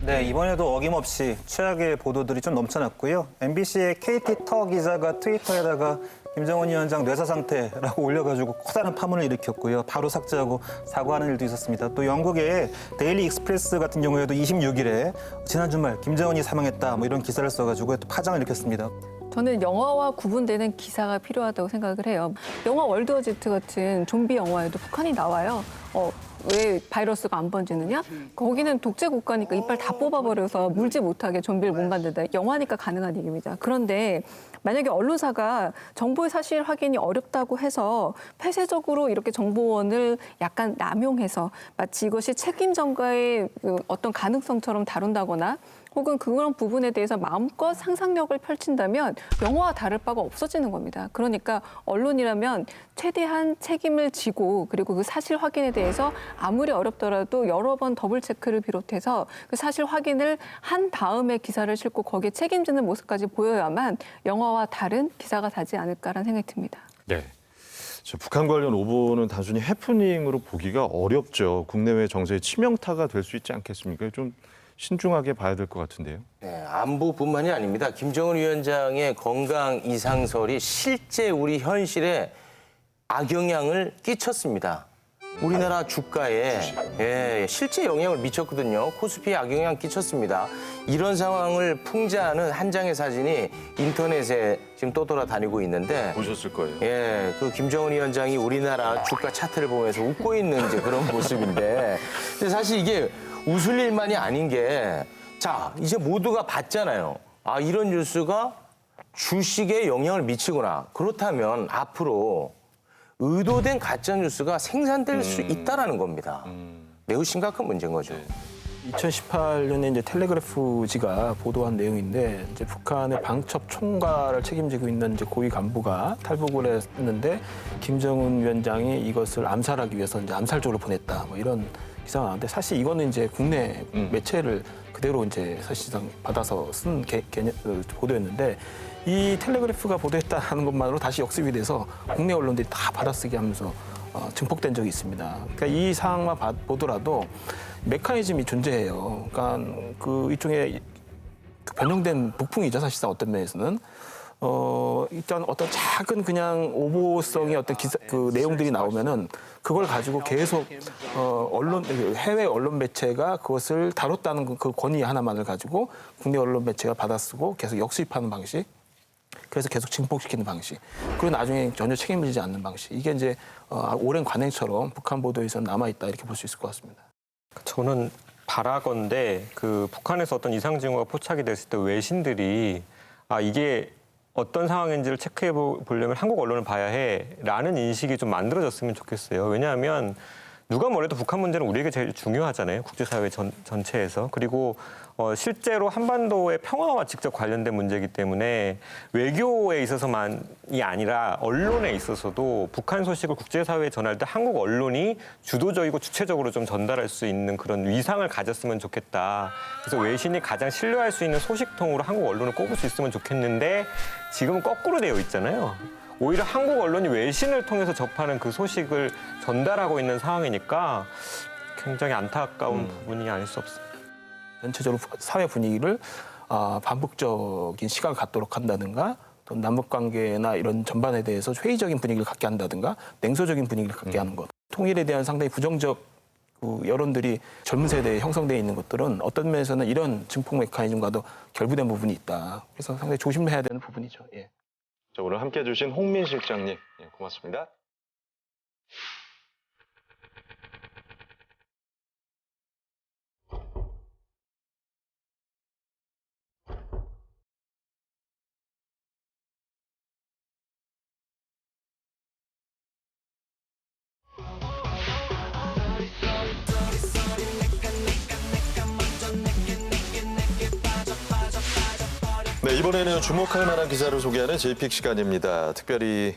Speaker 5: 네, 이번에도 어김없이 최악의 보도들이 좀 넘쳐났고요. MBC의 KT 터 기자가 트위터에다가 김정은 위원장 뇌사 상태라고 올려가지고 커다란 파문을 일으켰고요. 바로 삭제하고 사과하는 일도 있었습니다. 또 영국의 데일리 익스프레스 같은 경우에도 26일에 지난 주말 김정은이 사망했다 뭐 이런 기사를 써가지고 또 파장을 일으켰습니다.
Speaker 2: 저는 영화와 구분되는 기사가 필요하다고 생각을 해요. 영화 월드 워 Z 같은 좀비 영화에도 북한이 나와요. 왜 바이러스가 안 번지느냐? 거기는 독재 국가니까 이빨 다 뽑아버려서 물지 못하게 좀비를 못 만든다. 영화니까 가능한 얘기입니다. 그런데 만약에 언론사가 정보의 사실 확인이 어렵다고 해서 폐쇄적으로 이렇게 정보원을 약간 남용해서 마치 이것이 책임 전가의 어떤 가능성처럼 다룬다거나 혹은 그런 부분에 대해서 마음껏 상상력을 펼친다면 영화와 다를 바가 없어지는 겁니다. 그러니까 언론이라면 최대한 책임을 지고 그리고 그 사실 확인에 대해서 아무리 어렵더라도 여러 번 더블 체크를 비롯해서 그 사실 확인을 한 다음에 기사를 싣고 거기에 책임지는 모습까지 보여야만 영화와 다른 기사가 되지 않을까라는 생각이 듭니다.
Speaker 1: 네. 북한 관련 오보는 단순히 해프닝으로 보기가 어렵죠. 국내외 정세의 치명타가 될 수 있지 않겠습니까? 좀 신중하게 봐야 될 것 같은데요.
Speaker 3: 네, 안보뿐만이 아닙니다. 김정은 위원장의 건강 이상설이 실제 우리 현실에 악영향을 끼쳤습니다. 우리나라 주가에 실제 영향을 미쳤거든요. 코스피에 악영향 끼쳤습니다. 이런 상황을 풍자하는 한 장의 사진이 인터넷에 지금 떠돌아다니고 있는데
Speaker 1: 보셨을 거예요.
Speaker 3: 그 김정은 위원장이 우리나라 주가 차트를 보면서 웃고 있는 이제 그런 모습인데 근데 사실 이게 웃을 일만이 아닌 게 자, 이제 모두가 봤잖아요. 아, 이런 뉴스가 주식에 영향을 미치구나. 그렇다면 앞으로 의도된 가짜 뉴스가 생산될 수 있다라는 겁니다. 매우 심각한 문제인 거죠.
Speaker 4: 2018년에 이제 텔레그래프지가 보도한 내용인데 이제 북한의 방첩 총괄을 책임지고 있는 이제 고위 간부가 탈북을 했는데 김정은 위원장이 이것을 암살하기 위해서 이제 암살적으로 보냈다. 뭐 이런 기사가 나왔는데 사실 이거는 이제 국내 매체를 그대로 이제 사실상 받아서 쓴 보도였는데 이 텔레그래프가 보도했다는 것만으로 다시 역습이 돼서 국내 언론들이 다 받아쓰기 하면서 증폭된 적이 있습니다. 그러니까 이 상황만 보더라도 메커니즘이 존재해요. 그러니까 그 일종의 변형된 북풍이죠. 사실상 어떤 면에서는. 일단 어떤 작은 그냥 오보성의 어떤 그 내용들이 나오면은 그걸 가지고 계속 해외 언론 매체가 그것을 다뤘다는 그 권위 하나만을 가지고 국내 언론 매체가 받아쓰고 계속 역수입하는 방식. 그래서 계속 증폭시키는 방식. 그리고 나중에 전혀 책임을 지지 않는 방식. 이게 이제 오랜 관행처럼 북한 보도에서 남아있다 이렇게 볼 수 있을 것 같습니다.
Speaker 10: 저는 바라건대 그 북한에서 어떤 이상 징후가 포착이 됐을 때 외신들이 이게 어떤 상황인지를 체크해 보려면 한국 언론을 봐야 해라는 인식이 좀 만들어졌으면 좋겠어요. 왜냐하면 누가 뭐래도 북한 문제는 우리에게 제일 중요하잖아요. 국제사회 전체에서. 그리고 실제로 한반도의 평화와 직접 관련된 문제이기 때문에 외교에 있어서만이 아니라 언론에 있어서도 북한 소식을 국제사회에 전할 때 한국 언론이 주도적이고 주체적으로 좀 전달할 수 있는 그런 위상을 가졌으면 좋겠다. 그래서 외신이 가장 신뢰할 수 있는 소식통으로 한국 언론을 꼽을 수 있으면 좋겠는데 지금은 거꾸로 되어 있잖아요. 오히려 한국 언론이 외신을 통해서 접하는 그 소식을 전달하고 있는 상황이니까 굉장히 안타까운 부분이 아닐 수 없습니다.
Speaker 4: 전체적으로 사회 분위기를 반복적인 시각을 갖도록 한다든가 또 남북관계나 이런 전반에 대해서 회의적인 분위기를 갖게 한다든가 냉소적인 분위기를 갖게 하는 것. 통일에 대한 상당히 부정적 그 여론들이 젊은 세대에 형성되어 있는 것들은 어떤 면에서는 이런 증폭 메커니즘과도 결부된 부분이 있다. 그래서 상당히 조심해야 되는 부분이죠. 예.
Speaker 1: 자, 오늘 함께해 주신 홍민 실장님, 고맙습니다. 네, 이번에는 주목할 만한 기사를 소개하는 JPIC 시간입니다. 특별히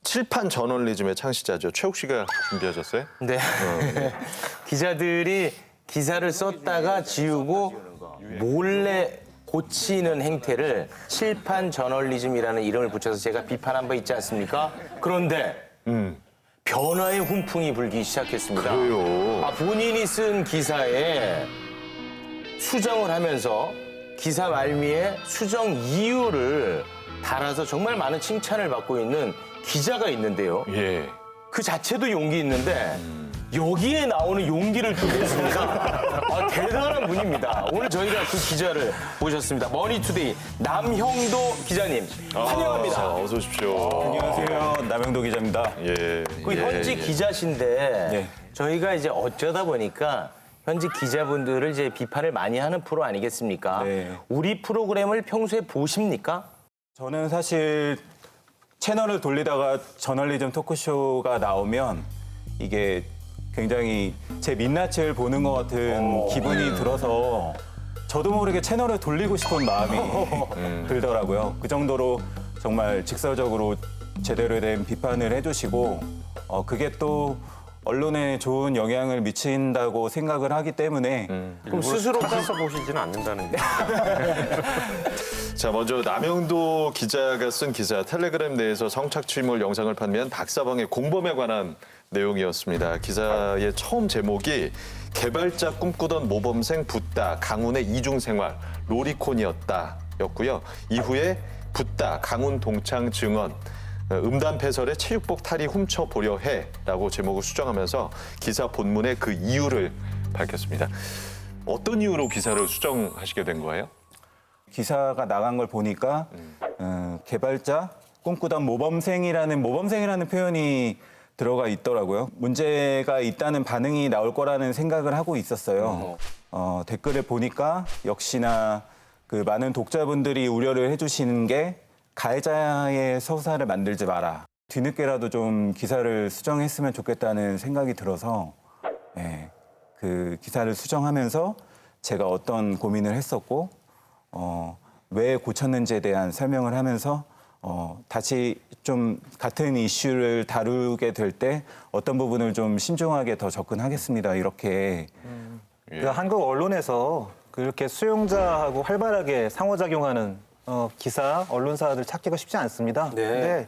Speaker 1: 칠판 저널리즘의 창시자죠. 최욱 씨가 준비하셨어요?
Speaker 3: 네. 기자들이 기사를 썼다가 지우고 몰래 고치는 행태를 칠판 저널리즘이라는 이름을 붙여서 제가 비판한 바 있지 않습니까? 그런데 변화의 훈풍이 불기 시작했습니다.
Speaker 1: 그래요.
Speaker 3: 본인이 쓴 기사에 수정을 하면서 기사 말미에 수정 이유를 달아서 정말 많은 칭찬을 받고 있는 기자가 있는데요.
Speaker 1: 예.
Speaker 3: 그 자체도 용기 있는데 여기에 나오는 용기를 또 냈습니다. 대단한 분입니다. 오늘 저희가 그 기자를 모셨습니다. 머니투데이 남형도 기자님 환영합니다.
Speaker 1: 어서 오십시오.
Speaker 13: 안녕하세요. 남영도 기자입니다.
Speaker 1: 예.
Speaker 3: 그 현지 기자신데
Speaker 13: 네.
Speaker 3: 저희가 이제 어쩌다 보니까 현지 기자분들을 이제 비판을 많이 하는 프로 아니겠습니까?
Speaker 13: 네.
Speaker 3: 우리 프로그램을 평소에 보십니까?
Speaker 13: 저는 사실 채널을 돌리다가 저널리즘 토크쇼가 나오면 이게 굉장히 제 민낯을 보는 것 같은 기분이 들어서 저도 모르게 채널을 돌리고 싶은 마음이 들더라고요. 그 정도로 정말 직설적으로 제대로 된 비판을 해주시고 그게 또 언론에 좋은 영향을 미친다고 생각을 하기 때문에
Speaker 10: 그럼 스스로 찾아서 보시지는 않는다는 게.
Speaker 1: 자, 먼저 남영도 기자가 쓴 기사 텔레그램 내에서 성착취물 영상을 판매한 박사방의 공범에 관한 내용이었습니다. 기사의 처음 제목이 개발자 꿈꾸던 모범생 붙다 강훈의 이중생활 로리콘이었다였고요. 이후에 붙다 강훈 동창 증언 음담패설의 체육복 탈의 훔쳐보려 해라고 제목을 수정하면서 기사 본문의 그 이유를 밝혔습니다. 어떤 이유로 기사를 수정하시게 된 거예요?
Speaker 13: 기사가 나간 걸 보니까 개발자 꿈꾸던 모범생이라는 표현이 들어가 있더라고요. 문제가 있다는 반응이 나올 거라는 생각을 하고 있었어요. 댓글을 보니까 역시나 그 많은 독자분들이 우려를 해주시는 게 가해자의 서사를 만들지 마라. 뒤늦게라도 좀 기사를 수정했으면 좋겠다는 생각이 들어서 그 기사를 수정하면서 제가 어떤 고민을 했었고 왜 고쳤는지에 대한 설명을 하면서 다시 좀 같은 이슈를 다루게 될 때 어떤 부분을 좀 신중하게 더 접근하겠습니다. 이렇게
Speaker 5: 그 한국 언론에서 그렇게 수용자하고 활발하게 상호작용하는 기사, 언론사들 찾기가 쉽지 않습니다. 근데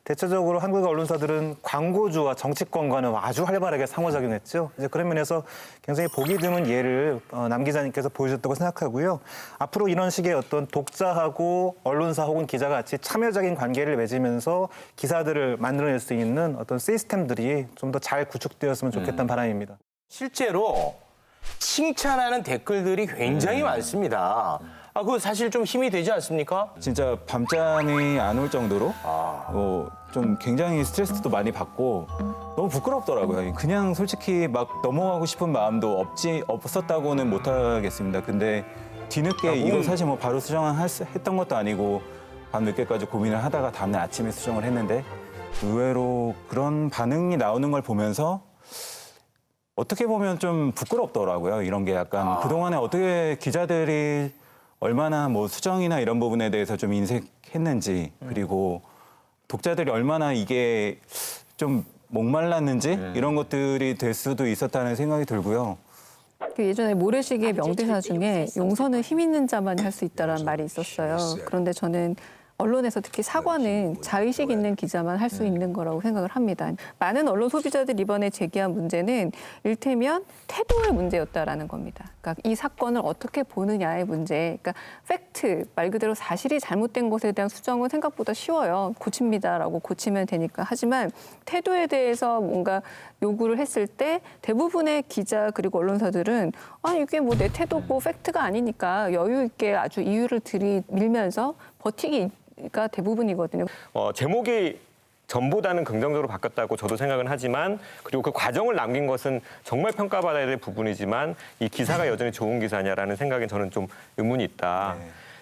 Speaker 5: 대체적으로 한국 언론사들은 광고주와 정치권과는 아주 활발하게 상호작용했죠. 이제 그런 면에서 굉장히 보기 드문 예를 남 기자님께서 보여줬다고 생각하고요. 앞으로 이런 식의 어떤 독자하고 언론사 혹은 기자가 같이 참여적인 관계를 맺으면서 기사들을 만들어낼 수 있는 어떤 시스템들이 좀 더 잘 구축되었으면 좋겠다는 바람입니다.
Speaker 3: 실제로 칭찬하는 댓글들이 굉장히 많습니다. 그거 사실 좀 힘이 되지 않습니까?
Speaker 13: 진짜 밤잠이 안 올 정도로 좀 굉장히 스트레스도 많이 받고 너무 부끄럽더라고요. 그냥 솔직히 막 넘어가고 싶은 마음도 없었다고는 못하겠습니다. 근데 뒤늦게 이거 사실 뭐 바로 수정했던 것도 아니고 밤늦게까지 고민을 하다가 다음날 아침에 수정을 했는데 의외로 그런 반응이 나오는 걸 보면서 어떻게 보면 좀 부끄럽더라고요. 이런 게 약간 그동안에 어떻게 기자들이 얼마나 뭐 수정이나 이런 부분에 대해서 좀 인색했는지 그리고 독자들이 얼마나 이게 좀 목말랐는지 이런 것들이 될 수도 있었다는 생각이 들고요.
Speaker 2: 그 예전에 모래시계 명대사 중에 용서는 힘 있는 자만이 할 수 있다라는 말이 있었어요. 그런데 저는 언론에서 특히 사과는 자의식 있는 기자만 할 수 있는 거라고 생각을 합니다. 많은 언론 소비자들이 이번에 제기한 문제는 일테면 태도의 문제였다라는 겁니다. 그러니까 이 사건을 어떻게 보느냐의 문제. 그러니까 팩트, 말 그대로 사실이 잘못된 것에 대한 수정은 생각보다 쉬워요. 고칩니다라고 고치면 되니까. 하지만 태도에 대해서 뭔가 요구를 했을 때 대부분의 기자 그리고 언론사들은 이게 뭐 내 태도고 팩트가 아니니까 여유 있게 아주 이유를 들이밀면서 버티기가 대부분이거든요.
Speaker 10: 제목이 전보다는 긍정적으로 바뀌었다고 저도 생각은 하지만 그리고 그 과정을 남긴 것은 정말 평가받아야 될 부분이지만 이 기사가 여전히 좋은 기사냐라는 생각에 저는 좀 의문이 있다.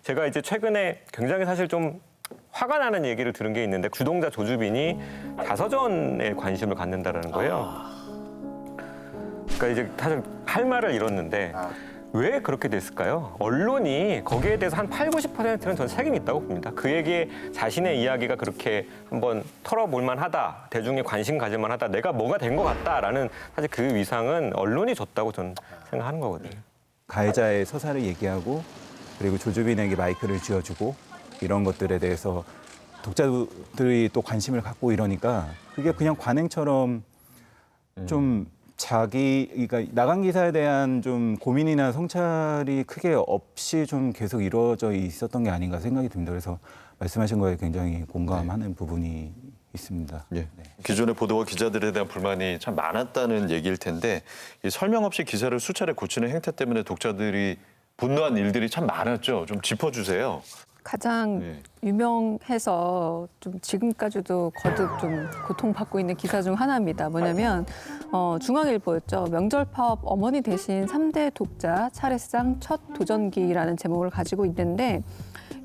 Speaker 10: 제가 이제 최근에 굉장히 사실 좀 화가 나는 얘기를 들은 게 있는데 주동자 조주빈이 자서전에 관심을 갖는다라는 거예요. 그러니까 이제 사실 할 말을 잃었는데 왜 그렇게 됐을까요? 언론이 거기에 대해서 한 8, 90%는 전 책임이 있다고 봅니다. 그에게 자신의 이야기가 그렇게 한번 털어볼 만하다, 대중의 관심 가질 만하다, 내가 뭐가 된 것 같다라는 사실 그 위상은 언론이 줬다고 저는 생각하는 거거든요.
Speaker 13: 가해자의 서사를 얘기하고 그리고 조주빈에게 마이크를 쥐어주고 이런 것들에 대해서 독자들이 또 관심을 갖고 이러니까 그게 그냥 관행처럼 좀 그러니까 나간 기사에 대한 좀 고민이나 성찰이 크게 없이 좀 계속 이루어져 있었던 게 아닌가 생각이 듭니다. 그래서 말씀하신 거에 굉장히 공감하는 부분이 있습니다.
Speaker 1: 예. 기존의 보도와 기자들에 대한 불만이 참 많았다는 얘기일 텐데 이 설명 없이 기사를 수차례 고치는 행태 때문에 독자들이 분노한 일들이 참 많았죠. 좀 짚어주세요.
Speaker 2: 가장 유명해서 좀 지금까지도 거듭 좀 고통받고 있는 기사 중 하나입니다. 뭐냐면 중앙일보였죠. 명절 파업 어머니 대신 3대 독자 차례상 첫 도전기라는 제목을 가지고 있는데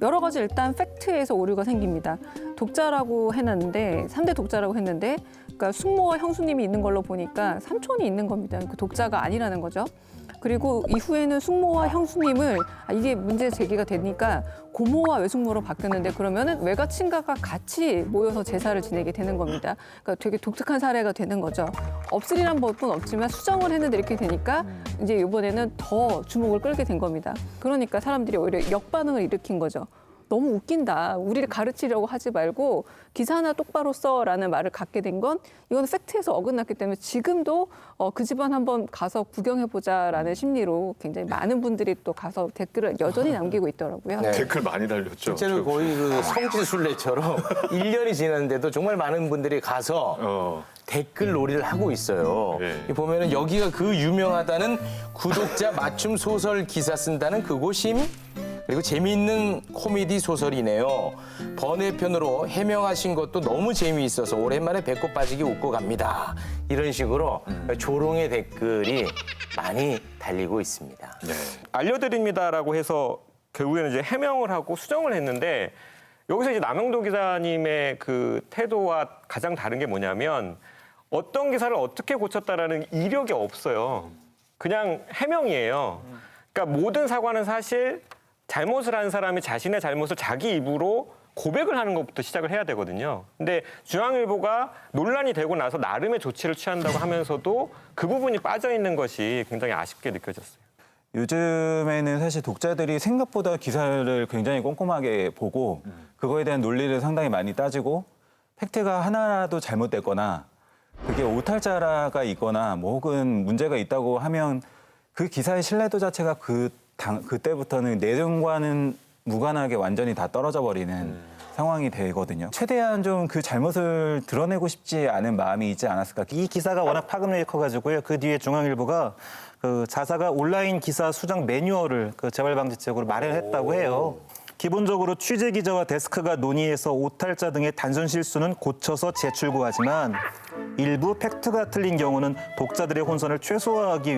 Speaker 2: 여러 가지 일단 팩트에서 오류가 생깁니다. 독자라고 해놨는데 3대 독자라고 했는데 그러니까 숙모와 형수님이 있는 걸로 보니까 삼촌이 있는 겁니다. 그 독자가 아니라는 거죠. 그리고 이후에는 숙모와 형수님을 이게 문제 제기가 되니까 고모와 외숙모로 바뀌었는데 그러면은 외가 친가가 같이 모여서 제사를 지내게 되는 겁니다. 그러니까 되게 독특한 사례가 되는 거죠. 없으리란 법은 없지만 수정을 했는데 이렇게 되니까 이제 이번에는 더 주목을 끌게 된 겁니다. 그러니까 사람들이 오히려 역반응을 일으킨 거죠. 너무 웃긴다. 우리를 가르치려고 하지 말고 기사나 똑바로 써라는 말을 갖게 된 건 이건 팩트에서 어긋났기 때문에 지금도 그 집안 한번 가서 구경해보자라는 심리로 굉장히 많은 분들이 또 가서 댓글을 여전히 남기고 있더라고요.
Speaker 1: 댓글 많이 달렸죠.
Speaker 3: 실제로 거의 그 성지순례처럼 1년이 지났는데도 정말 많은 분들이 가서 댓글 놀이를 하고 있어요. 보면은 여기가 그 유명하다는 구독자 맞춤 소설 기사 쓴다는 그곳임? 그리고 재미있는 코미디 소설이네요. 번외편으로 해명하신 것도 너무 재미있어서 오랜만에 배꼽 빠지게 웃고 갑니다. 이런 식으로 조롱의 댓글이 많이 달리고 있습니다.
Speaker 10: 알려드립니다라고 해서 결국에는 이제 해명을 하고 수정을 했는데 여기서 이제 남영도 기자님의 그 태도와 가장 다른 게 뭐냐면 어떤 기사를 어떻게 고쳤다라는 이력이 없어요. 그냥 해명이에요. 그러니까 모든 사과는 사실 잘못을 한 사람이 자신의 잘못을 자기 입으로 고백을 하는 것부터 시작을 해야 되거든요. 근데 중앙일보가 논란이 되고 나서 나름의 조치를 취한다고 하면서도 그 부분이 빠져 있는 것이 굉장히 아쉽게 느껴졌어요.
Speaker 13: 요즘에는 사실 독자들이 생각보다 기사를 굉장히 꼼꼼하게 보고 그거에 대한 논리를 상당히 많이 따지고 팩트가 하나라도 잘못됐거나 그게 오탈자가 있거나 뭐 혹은 문제가 있다고 하면 그 기사의 신뢰도 자체가 그때부터는 내용과는 무관하게 완전히 다 떨어져 버리는 상황이 되거든요. 최대한 좀 그 잘못을 드러내고 싶지 않은 마음이 있지 않았을까.
Speaker 5: 이 기사가 워낙 파급력이 커가지고요. 그 뒤에 중앙일보가 그 자사가 온라인 기사 수정 매뉴얼을 그 재발방지책으로 마련했다고 해요. 기본적으로 취재 기자와 데스크가 논의해서 오탈자 등의 단순 실수는 고쳐서 재출고하지만 일부 팩트가 틀린 경우는 독자들의 혼선을 최소화하기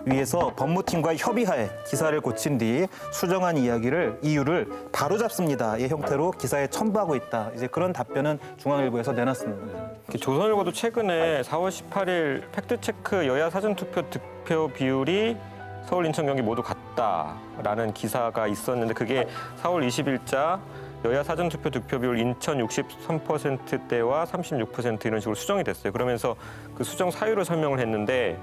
Speaker 5: 위해서 법무팀과 협의하에 기사를 고친 뒤 수정한 이유를 바로잡습니다의 형태로 기사에 첨부하고 있다. 이제 그런 답변은 중앙일보에서 내놨습니다.
Speaker 10: 조선일보도 최근에 4월 18일 팩트체크 여야 사전투표 득표 비율이 서울, 인천, 경기 모두 같다라는 기사가 있었는데 그게 4월 20일자 여야 사전투표 득표비율 인천 63%대와 36% 이런 식으로 수정이 됐어요. 그러면서 그 수정 사유를 설명을 했는데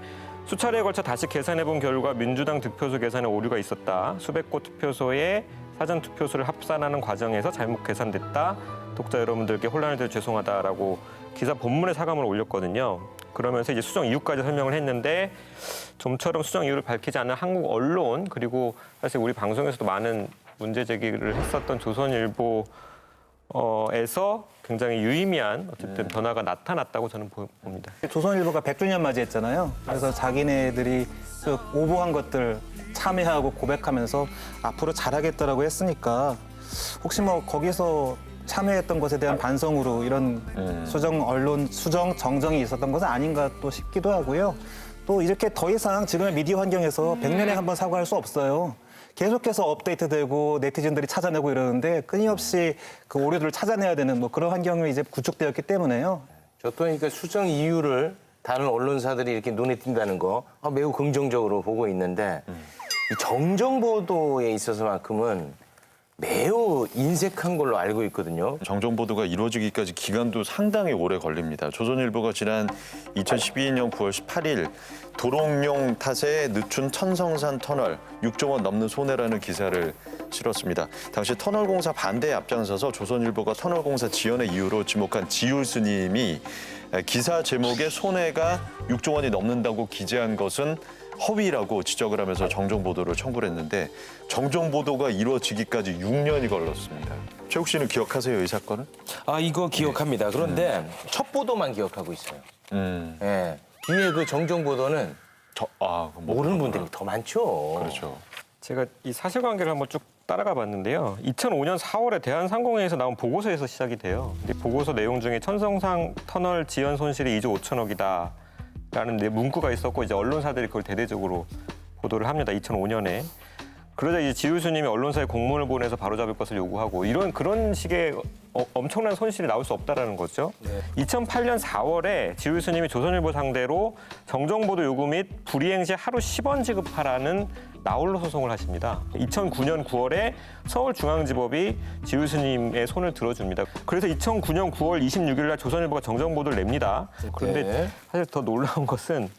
Speaker 10: 수차례에 걸쳐 다시 계산해본 결과 민주당 득표수 계산에 오류가 있었다. 수백 곳 투표소에 사전투표수를 합산하는 과정에서 잘못 계산됐다. 독자 여러분들께 혼란을 드려 죄송하다라고 기사 본문에 사과문을 올렸거든요. 그러면서 이제 수정 이유까지 설명을 했는데 좀처럼 수정 이유를 밝히지 않는 한국 언론 그리고 사실 우리 방송에서도 많은 문제 제기를 했었던 조선일보에서 굉장히 유의미한 어쨌든 변화가 나타났다고 저는 봅니다.
Speaker 5: 조선일보가 100주년 맞이했잖아요. 그래서 자기네들이 그 오보한 것들 참여하고 고백하면서 앞으로 잘하겠다라고 했으니까 혹시 뭐 거기서 참여했던 것에 대한 반성으로 이런 수정 정정이 있었던 것은 아닌가 또 싶기도 하고요. 또 이렇게 더 이상 지금의 미디어 환경에서 100년에 한 번 사과할 수 없어요. 계속해서 업데이트되고 네티즌들이 찾아내고 이러는데 끊임없이 그 오류들을 찾아내야 되는 뭐 그런 환경이 이제 구축되었기 때문에요.
Speaker 3: 저 또한 그러니까 수정 이유를 다른 언론사들이 이렇게 눈에 띈다는 거 매우 긍정적으로 보고 있는데 이 정정 보도에 있어서만큼은 매우 인색한 걸로 알고 있거든요.
Speaker 1: 정정 보도가 이루어지기까지 기간도 상당히 오래 걸립니다. 조선일보가 지난 2012년 9월 18일 도롱뇽 탓에 늦춘 천성산 터널 6조 원 넘는 손해라는 기사를 실었습니다. 당시 터널 공사 반대에 앞장서서 조선일보가 터널 공사 지연의 이유로 지목한 지율 스님이 기사 제목에 손해가 6조 원이 넘는다고 기재한 것은 허위라고 지적을 하면서 정정 보도를 청구를 했는데 정정 보도가 이루어지기까지 6년이 걸렸습니다. 최욱 씨는 기억하세요, 이 사건은?
Speaker 3: 이거 기억합니다. 그런데 첫 보도만 기억하고 있어요. 예. 뒤에 그 정정 보도는 모르는 분들이 더 많죠.
Speaker 1: 그렇죠.
Speaker 10: 제가 이 사실관계를 한번 쭉 따라가 봤는데요. 2005년 4월에 대한상공회에서 나온 보고서에서 시작이 돼요. 근데 보고서 내용 중에 천성산 터널 지연 손실이 2조 5천억이다. 라는 문구가 있었고 이제 언론사들이 그걸 대대적으로 보도를 합니다. 2005년에. 그러자 이제 지우수님이 언론사에 공문을 보내서 바로잡을 것을 요구하고 그런 식의 엄청난 손실이 나올 수 없다라는 거죠. 2008년 4월에 지우수님이 조선일보 상대로 정정보도 요구 및 불이행 시 하루 10원 지급하라는 나홀로 소송을 하십니다. 2009년 9월에 서울중앙지법이 지우수님의 손을 들어줍니다. 그래서 2009년 9월 26일 날 조선일보가 정정보도를 냅니다. 그런데 사실 더 놀라운 것은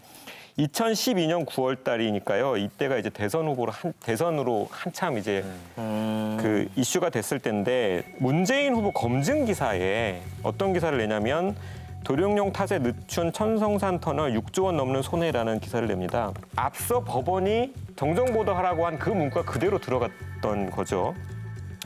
Speaker 10: 2012년 9월 달이니까요. 이때가 이제 대선으로 한참 이제 그 이슈가 됐을 때인데 문재인 후보 검증 기사에 어떤 기사를 내냐면 도룡뇽 탓에 늦춘 천성산 터널 6조 원 넘는 손해라는 기사를 냅니다. 앞서 법원이 정정보도하라고 한 그 문구가 그대로 들어갔던 거죠.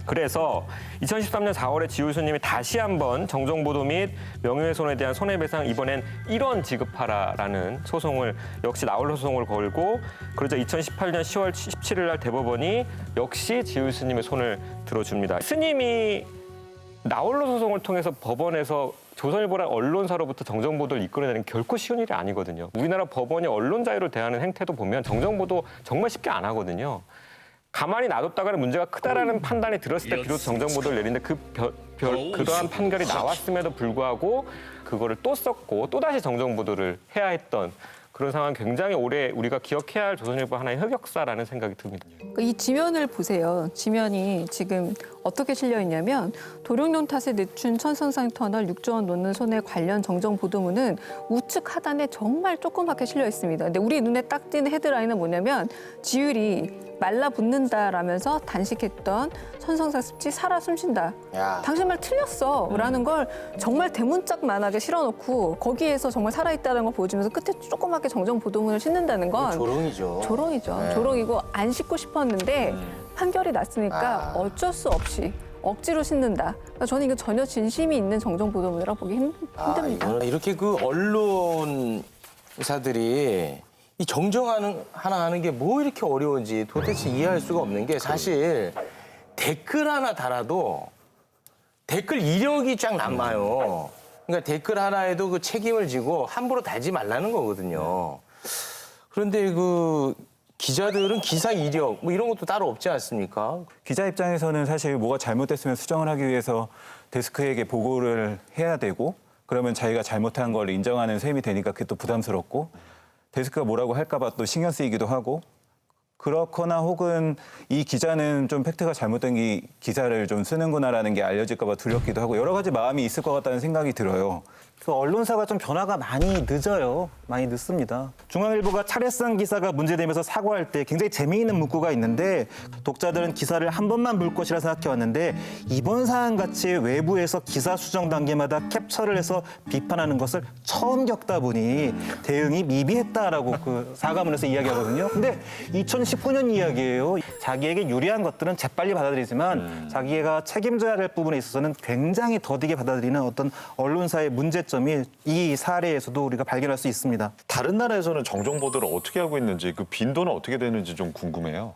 Speaker 10: 그래서 2013년 4월에 지우수님이 다시 한번 정정보도 및 명예훼손에 대한 손해배상 이번엔 1원 지급하라라는 소송을 역시 나홀로 소송을 걸고 그러자 2018년 10월 17일 날 대법원이 역시 지우수님의 손을 들어줍니다. 스님이 나홀로 소송을 통해서 법원에서 조선일보란 언론사로부터 정정보도를 이끌어내는 결코 쉬운 일이 아니거든요. 우리나라 법원이 언론 자유를 대하는 행태도 보면 정정보도 정말 쉽게 안 하거든요. 가만히 놔뒀다가는 문제가 크다라는 판단이 들었을 때 비로소 정정보도를 내리는데 그러한 판결이 나왔음에도 불구하고 그거를 또 썼고 또다시 정정보도를 해야 했던 그런 상황 굉장히 오래 우리가 기억해야 할 조선일보 하나의 흑역사라는 생각이 듭니다.
Speaker 2: 이 지면을 보세요. 지면이 지금 어떻게 실려 있냐면 도룡뇽 탓에 늦춘 천성산 터널 6조 원 놓는 손해 관련 정정 보도문은 우측 하단에 정말 조그맣게 실려 있습니다. 근데 우리 눈에 딱 띄는 헤드라인은 뭐냐면 지율이 말라붙는다라면서 단식했던 천성산 습지 살아 숨쉰다. 당신 말 틀렸어. 라는 걸 정말 대문짝만하게 실어놓고 거기에서 정말 살아있다는 걸 보여주면서 끝에 조그맣게 정정 보도문을 싣는다는 건
Speaker 3: 조롱이죠.
Speaker 2: 조롱이죠.
Speaker 3: 네.
Speaker 2: 조롱이고 안 싣고 싶었는데 판결이 났으니까 어쩔 수 없이 억지로 싣는다. 그러니까 저는 이거 전혀 진심이 있는 정정 보도문이라 보기 힘듭니다.
Speaker 3: 이렇게 그 언론사들이 이 하나 하는 게 뭐 이렇게 어려운지 도대체 이해할 수가 없는 게 사실 댓글 하나 달아도 댓글 이력이 쫙 남아요. 그러니까 댓글 하나에도 그 책임을 지고 함부로 달지 말라는 거거든요. 그런데 그 기자들은 기사 이력 뭐 이런 것도 따로 없지 않습니까?
Speaker 13: 기자 입장에서는 사실 뭐가 잘못됐으면 수정을 하기 위해서 데스크에게 보고를 해야 되고 그러면 자기가 잘못한 걸 인정하는 셈이 되니까 그게 또 부담스럽고 데스크가 뭐라고 할까 봐 또 신경 쓰이기도 하고 그렇거나 혹은 이 기자는 좀 팩트가 잘못된 기사를 좀 쓰는구나라는 게 알려질까 봐 두렵기도 하고 여러 가지 마음이 있을 것 같다는 생각이 들어요.
Speaker 5: 그 언론사가 좀 변화가 많이 늦어요. 많이 늦습니다. 중앙일보가 차례상 기사가 문제되면서 사과할 때 굉장히 재미있는 문구가 있는데 독자들은 기사를 한 번만 볼 것이라 생각해왔는데 이번 사안같이 외부에서 기사 수정 단계마다 캡처를 해서 비판하는 것을 처음 겪다 보니 대응이 미비했다라고 그 사과문에서 이야기하거든요. 근데 2019년 이야기예요. 자기에게 유리한 것들은 재빨리 받아들이지만 자기가 책임져야 할 부분에 있어서는 굉장히 더디게 받아들이는 어떤 언론사의 문제점이 이 사례에서도 우리가 발견할 수 있습니다.
Speaker 1: 다른 나라에서는 정정 보도를 어떻게 하고 있는지 그 빈도는 어떻게 되는지 좀 궁금해요.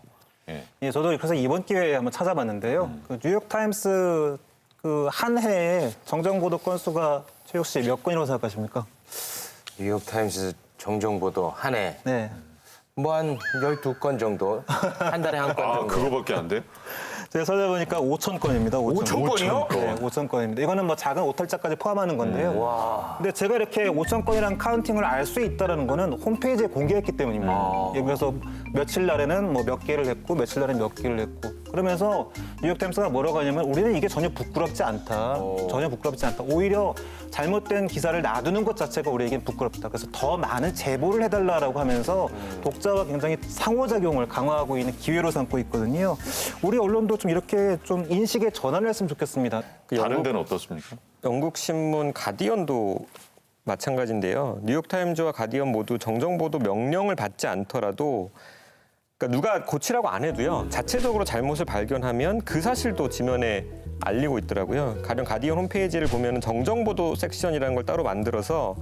Speaker 5: 예, 저도 그래서 이번 기회에 한번 찾아봤는데요. 그 뉴욕타임스 그 한 해에 정정 보도 건수가 최욱 씨 몇 건이라고 생각하십니까?
Speaker 3: 뉴욕타임스 정정 보도 한 해.
Speaker 5: 네.
Speaker 3: 뭐 한 12건 정도. 한 달에 한 건 정도.
Speaker 1: 그거밖에 안 돼요?
Speaker 5: 제가 찾아보니까 5천 건입니다.
Speaker 3: 5천 건이요?
Speaker 5: 네, 5천 건입니다. 이거는 뭐 작은 오탈자까지 포함하는 건데요.
Speaker 3: 와.
Speaker 5: 근데 제가 이렇게 5천 건이라는 카운팅을 알 수 있다는 거는 홈페이지에 공개했기 때문입니다. 예, 그래서 며칠 날에는 뭐 몇 개를 했고 며칠 날에는 몇 개를 했고 그러면서 뉴욕타임스가 뭐라고 하냐면 우리는 이게 전혀 부끄럽지 않다. 전혀 부끄럽지 않다. 오히려 잘못된 기사를 놔두는 것 자체가 우리에겐 부끄럽다. 그래서 더 많은 제보를 해달라고 하면서 독자와 굉장히 상호작용을 강화하고 있는 기회로 삼고 있거든요. 우리 언론도 좀 이렇게 좀 인식의 전환을 했으면 좋겠습니다.
Speaker 1: 다른 데는 어떻습니까?
Speaker 10: 영국 신문 가디언도 마찬가지인데요. 뉴욕타임즈와 가디언 모두 정정보도 명령을 받지 않더라도 그러니까 누가 고치라고 안 해도요. 자체적으로 잘못을 발견하면 그 사실도 지면에 알리고 있더라고요. 가령 가디언 홈페이지를 보면 정정보도 섹션이라는 걸 따로 만들어서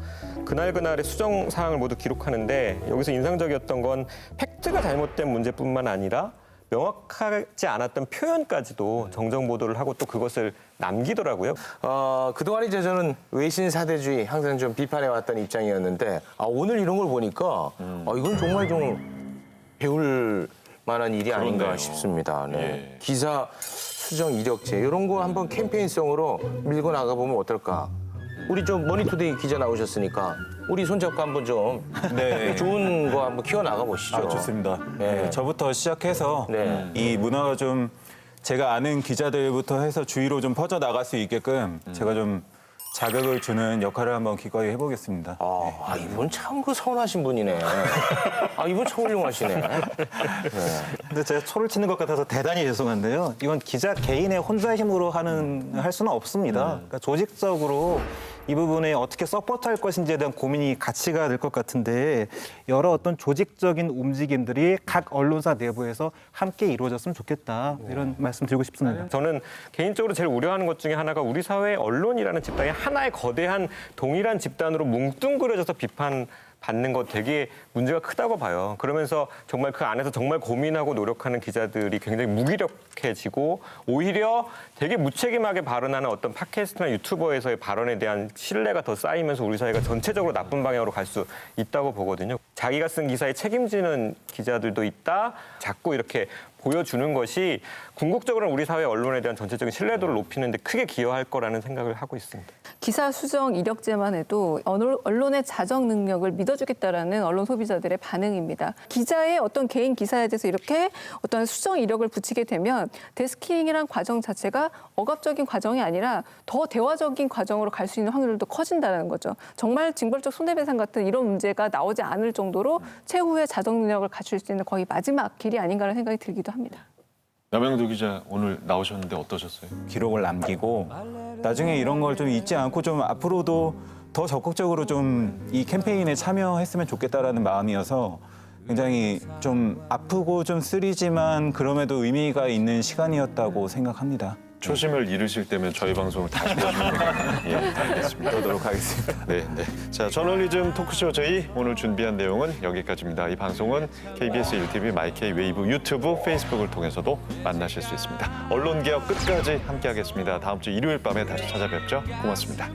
Speaker 10: 그날그날의 수정 사항을 모두 기록하는데 여기서 인상적이었던 건 팩트가 잘못된 문제뿐만 아니라 명확하지 않았던 표현까지도 정정 보도를 하고 또 그것을 남기더라고요.
Speaker 3: 그동안 이제 저는 외신 사대주의 항상 좀 비판해왔던 입장이었는데 오늘 이런 걸 보니까 이건 정말 좀 배울 만한 일이 아닌가
Speaker 1: 그렇네요.
Speaker 3: 싶습니다. 네.
Speaker 1: 예.
Speaker 3: 기사 수정 이력제 이런 거 한번 캠페인성으로 밀고 나가보면 어떨까? 우리 좀 머니투데이 기자 나오셨으니까 우리 손잡고 한번 좀
Speaker 13: 네.
Speaker 3: 좋은 거 한번 키워 나가 보시죠.
Speaker 13: 좋습니다.
Speaker 3: 네.
Speaker 13: 네, 저부터 시작해서
Speaker 3: 네.
Speaker 13: 이 문화가 좀 제가 아는 기자들부터 해서 주위로 좀 퍼져 나갈 수 있게끔 제가 좀 자극을 주는 역할을 한번 기꺼이 해보겠습니다.
Speaker 3: 이분 참 그 선하신 분이네. 이분 참 훌륭하시네.
Speaker 5: 근데 제가 초를 치는 것 같아서 대단히 죄송한데요. 이건 기자 개인의 혼자 힘으로 할 수는 없습니다. 그러니까 조직적으로 이 부분에 어떻게 서포트할 것인지에 대한 고민이 가치가 될 것 같은데 여러 어떤 조직적인 움직임들이 각 언론사 내부에서 함께 이루어졌으면 좋겠다. 이런 말씀 드리고 싶습니다.
Speaker 10: 저는 개인적으로 제일 우려하는 것 중에 하나가 우리 사회의 언론이라는 집단이 하나의 거대한 동일한 집단으로 뭉뚱그려져서 비판받는 것 되게 문제가 크다고 봐요. 그러면서 정말 그 안에서 정말 고민하고 노력하는 기자들이 굉장히 무기력해지고 오히려 되게 무책임하게 발언하는 어떤 팟캐스트나 유튜버에서의 발언에 대한 신뢰가 더 쌓이면서 우리 사회가 전체적으로 나쁜 방향으로 갈 수 있다고 보거든요. 자기가 쓴 기사에 책임지는 기자들도 있다. 자꾸 이렇게 보여주는 것이 궁극적으로는 우리 사회 언론에 대한 전체적인 신뢰도를 높이는 데 크게 기여할 거라는 생각을 하고 있습니다.
Speaker 2: 기사 수정 이력제만 해도 언론의 자정 능력을 믿어주겠다라는 언론 소비자들의 반응입니다. 기자의 어떤 개인 기사에 대해서 이렇게 어떤 수정 이력을 붙이게 되면 데스킹이란 과정 자체가 억압적인 과정이 아니라 더 대화적인 과정으로 갈 수 있는 확률도 커진다는 거죠. 정말 징벌적 손해배상 같은 이런 문제가 나오지 않을 정도로 최후의 자정 능력을 갖출 수 있는 거의 마지막 길이 아닌가라는 생각이 들기도 합니다.
Speaker 1: 남영도 기자 오늘 나오셨는데 어떠셨어요?
Speaker 13: 기록을 남기고 나중에 이런 걸 좀 잊지 않고 좀 앞으로도 더 적극적으로 좀 이 캠페인에 참여했으면 좋겠다라는 마음이어서 굉장히 좀 아프고 좀 쓰리지만 그럼에도 의미가 있는 시간이었다고 생각합니다.
Speaker 1: 초심을 잃으실 때면 저희 방송을 다시 보시면 됩니다. 예, 알겠습니다.
Speaker 13: 그러도록 하겠습니다.
Speaker 1: 네. 자, 저널리즘 토크쇼 저희 오늘 준비한 내용은 여기까지입니다. 이 방송은 KBS 1TV, 마이케이 웨이브, 유튜브, 페이스북을 통해서도 만나실 수 있습니다. 언론개혁 끝까지 함께하겠습니다. 다음 주 일요일 밤에 다시 찾아뵙죠. 고맙습니다.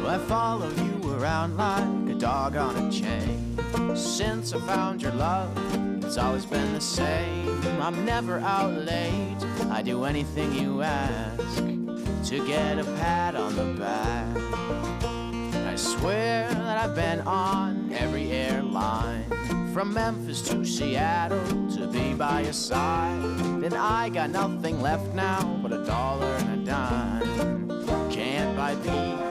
Speaker 14: I followed you around like a dog on a chain. Since I found your love, it's always been the same. I'm never out late, I do anything you ask to get a pat on the back. I swear that I've been on every airline, from Memphis to Seattle, to be by your side. Then I got nothing left now but $1 and a dime. Can't buy peace